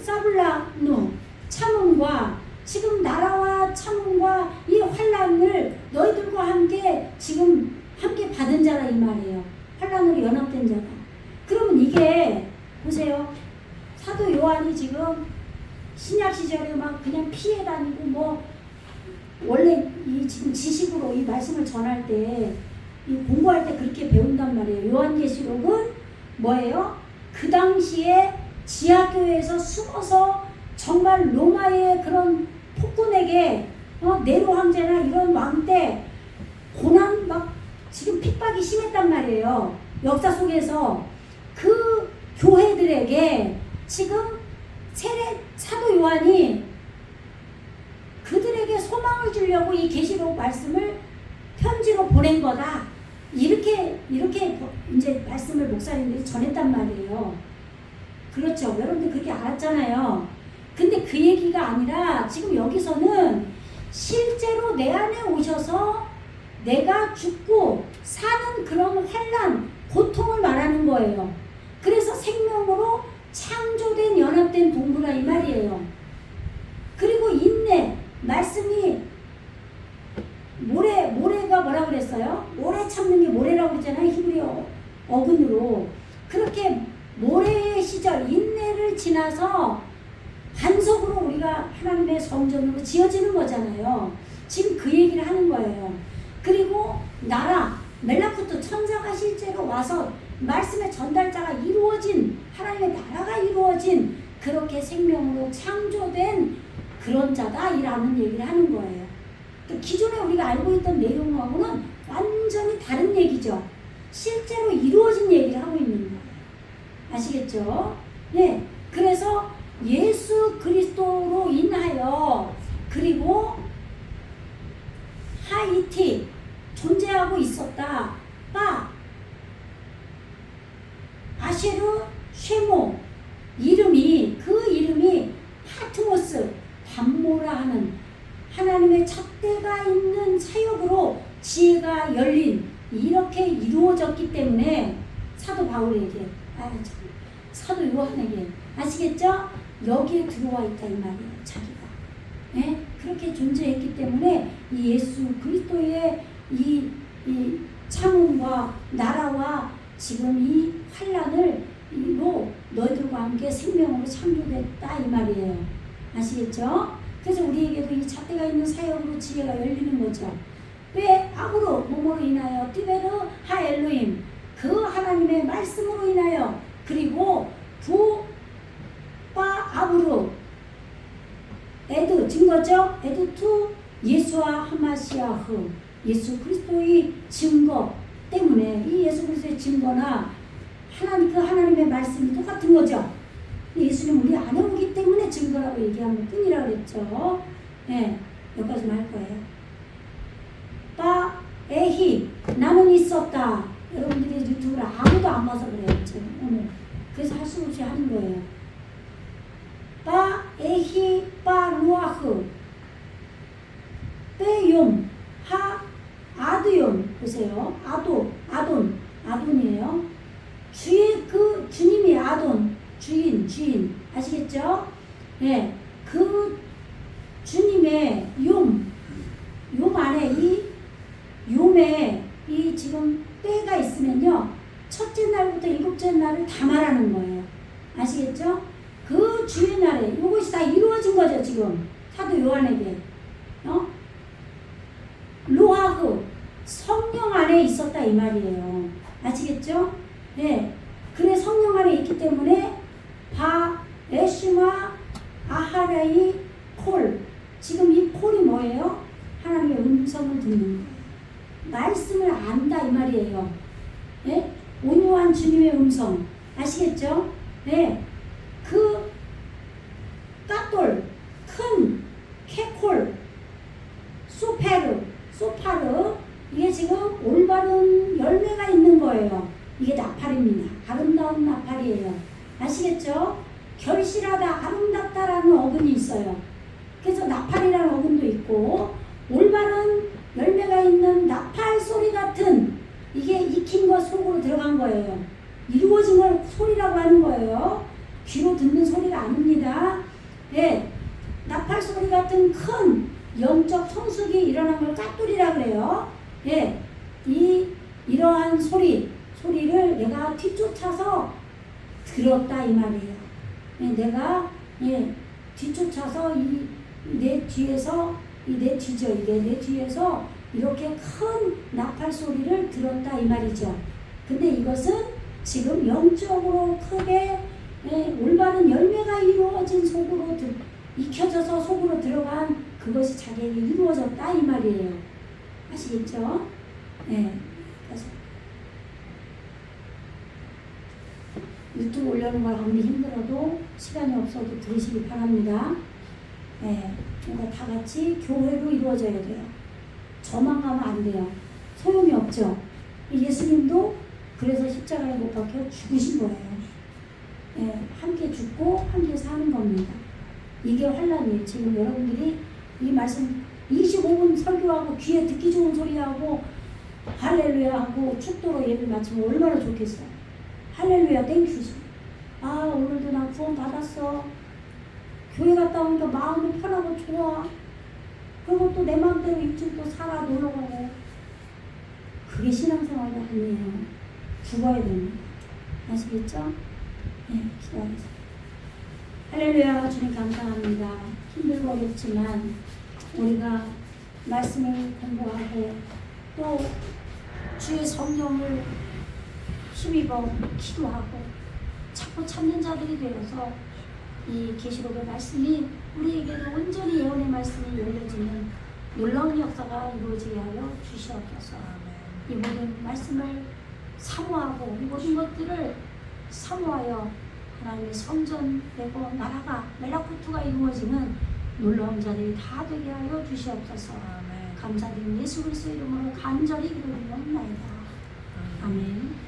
사블라누 참음과 지금 나라와 참음과 이 환난을 너희들과 함께 지금 함께 받은 자라 이 말이에요. 환난으로 연합된 자다. 그러면 이게 보세요. 사도 요한이 지금 신약 시절에 막 그냥 피해 다니고 뭐 원래 이 지금 지식으로 이 말씀을 전할 때 이 공부할 때 그렇게 배운단 말이에요. 요한계시록은 뭐예요? 그 당시에 지하교회에서 숨어서 정말 로마의 그런 폭군에게 네로 황제나 이런 왕 때 고난 막 지금 핍박이 심했단 말이에요. 역사 속에서 그 교회들에게 지금 사도 요한이 그들에게 소망을 주려고 이 계시록 말씀을 편지로 보낸 거다. 이렇게 이제 말씀을 목사님들이 전했단 말이에요. 그렇죠. 여러분들 그렇게 알았잖아요. 근데 그 얘기가 아니라 지금 여기서는 실제로 내 안에 오셔서 내가 죽고 사는 그런 환난, 고통을 말하는 거예요. 그래서 생명으로 창조된 연합된 동무라 이 말이에요. 그리고 인내, 말씀이 모래가 뭐라 그랬어요? 오래 참는 게 모래라고 그러잖아요. 히브리어 어근으로. 그렇게 모래의 시절, 인내를 지나서 반석으로 우리가 하나님의 성전으로 지어지는 거잖아요. 지금 그 얘기를 하는 거예요. 그리고 나라, 멜라쿠트 천사가 실제로 와서 말씀의 전달자가 이루어진, 하나님의 나라가 이루어진 그렇게 생명으로 창조된 그런 자다라는 얘기를 하는 거예요. 기존에 우리가 알고 있던 내용하고는 완전히 다른 얘기죠. 실제로 이루어진 얘기를 하고 있는 거예요. 아시겠죠? 네. 그래서 예수 그리스도로 인하여 그리고 하이티 존재하고 있었다. 아쉐르 쉐모 이름이 그 이름이 파트모스 반모라 하는 하나님의 잣대가 있는 사역으로 지혜가 열린 이렇게 이루어졌기 때문에 사도 바울에게 사도 요한에게 아시겠죠? 여기에 들어와 있다 이 말이에요. 자기가 그렇게 존재했기 때문에 이 예수 그리스도의 이 참음과 나라와 지금 이 환란을 로 너희들과 함께 생명으로 창조됐다 이 말이에요. 아시겠죠? 그래서 우리에게도 이 잣대가 있는 사역으로 지혜가 열리는 거죠. 왜 아브로 뭐뭐로 인하여 티베르 하 엘로임 그 하나님의 말씀으로 인하여 그리고 부바 아브로 에드 증거죠. 에드 투 예수와 하마시아흐 예수 그리스도의 증거 때문에 이 예수 그리스도의 증거나 하나님 그 하나님의 말씀이 똑같은 거죠. 예수님 우리 안에 오기 때문에 증거라고 얘기한 것 뿐이라고 그랬죠. 여기까지만 할 거예요. 바 에히 나는 있었다. 여러분들이 유튜브를 아무도 안 봐서 그래요 지금 오늘. 그래서 할 수 없이 하는 거예요. 바 에히 바 루아흐 베욤 하 아드욤 보세요. 아돈이에요. 주의 그 주님이 아돈 주인 아시겠죠? 그 주님의 욤 안에 이 욤에 이 지금 때가 있으면요 첫째 날부터 일곱째 날을 다 말하는 거예요. 아시겠죠? 그 주의 날에 이것이 다 이루어진 거죠 지금 사도 요한에게. 로하그 성령 안에 있었다 이 말이에요. 아시겠죠? 그래 성령 안에 있기 때문에 바 에슈마 아하라이 콜 지금 이 콜이 뭐예요? 하나님의 음성을 듣는 거예요. 말씀을 안다 이 말이에요. 온유한 주님의 음성 아시겠죠? 그 까톨 큰 케콜 소파르 이게 지금 올바른 열매가 있는 거예요. 이게 나팔입니다. 아름다운 나팔이에요. 아시겠죠? 결실하다 아름답다라는 어근이 있어요. 그래서 나팔이라는 어근도 있고 올바른 열매가 있는 나팔 소리 같은 이게 익힌 것 속으로 들어간 거예요. 이루어진 걸 소리라고 하는 거예요. 귀로 듣는 소리가 아닙니다. 나팔 소리 같은 큰 영적 성숙이 일어난 걸 까뚜리라 그래요. 이러한 소리를 내가 뒤쫓아서 들었다 이 말이에요. 내가 뒤쫓아서 내 뒤에서 내 뒤에서 이렇게 큰 나팔 소리를 들었다 이 말이죠. 근데 이것은 지금 영적으로 크게 올바른 열매가 이루어진 속으로 익혀져서 속으로 들어간 그것이 자기에게 이루어졌다 이 말이에요. 아시겠죠? 그래서 유튜브 올려놓은 걸 아무리 힘들어도 시간이 없어도 들으시기 바랍니다. 그러니까 다 같이 교회로 이루어져야 돼요. 저만 가면 안 돼요. 소용이 없죠. 예수님도 그래서 십자가에 못 박혀 죽으신 거예요. 함께 죽고 함께 사는 겁니다. 이게 환란이에요. 지금 여러분들이 이 말씀 25분 설교하고 귀에 듣기 좋은 소리하고 할렐루야 하고 축도로 예배 마치면 얼마나 좋겠어요. 할렐루야 땡큐지. 오늘도 나 구원 받았어. 교회 갔다 오니까 마음이 편하고 좋아. 그리고 또 내 마음대로 일주일 또 살아 놀러가고. 그게 신앙생활이 아니에요. 죽어야 됩니다. 아시겠죠? 기도하겠습니다. 할렐루야. 주님 감사합니다. 힘들고 어렵지만 우리가 말씀을 공부하고 또 주의 성령을 힘입어 기도하고 자꾸 찾는 자들이 되어서 이 계시록의 말씀이 우리에게도 온전히 예언의 말씀이 열려지는 놀라운 역사가 이루어지게 하여 주시옵소서. 이 모든 말씀을 사모하고 이 모든 것들을 사모하여 하나님의 성전되고 나라가 멜라쿠트가 이루어지는 놀라운 자들이 다 되게 하여 주시옵소서. 감사드린 예수 그리스도 이름으로 간절히 기도드리옵나이다. 아멘.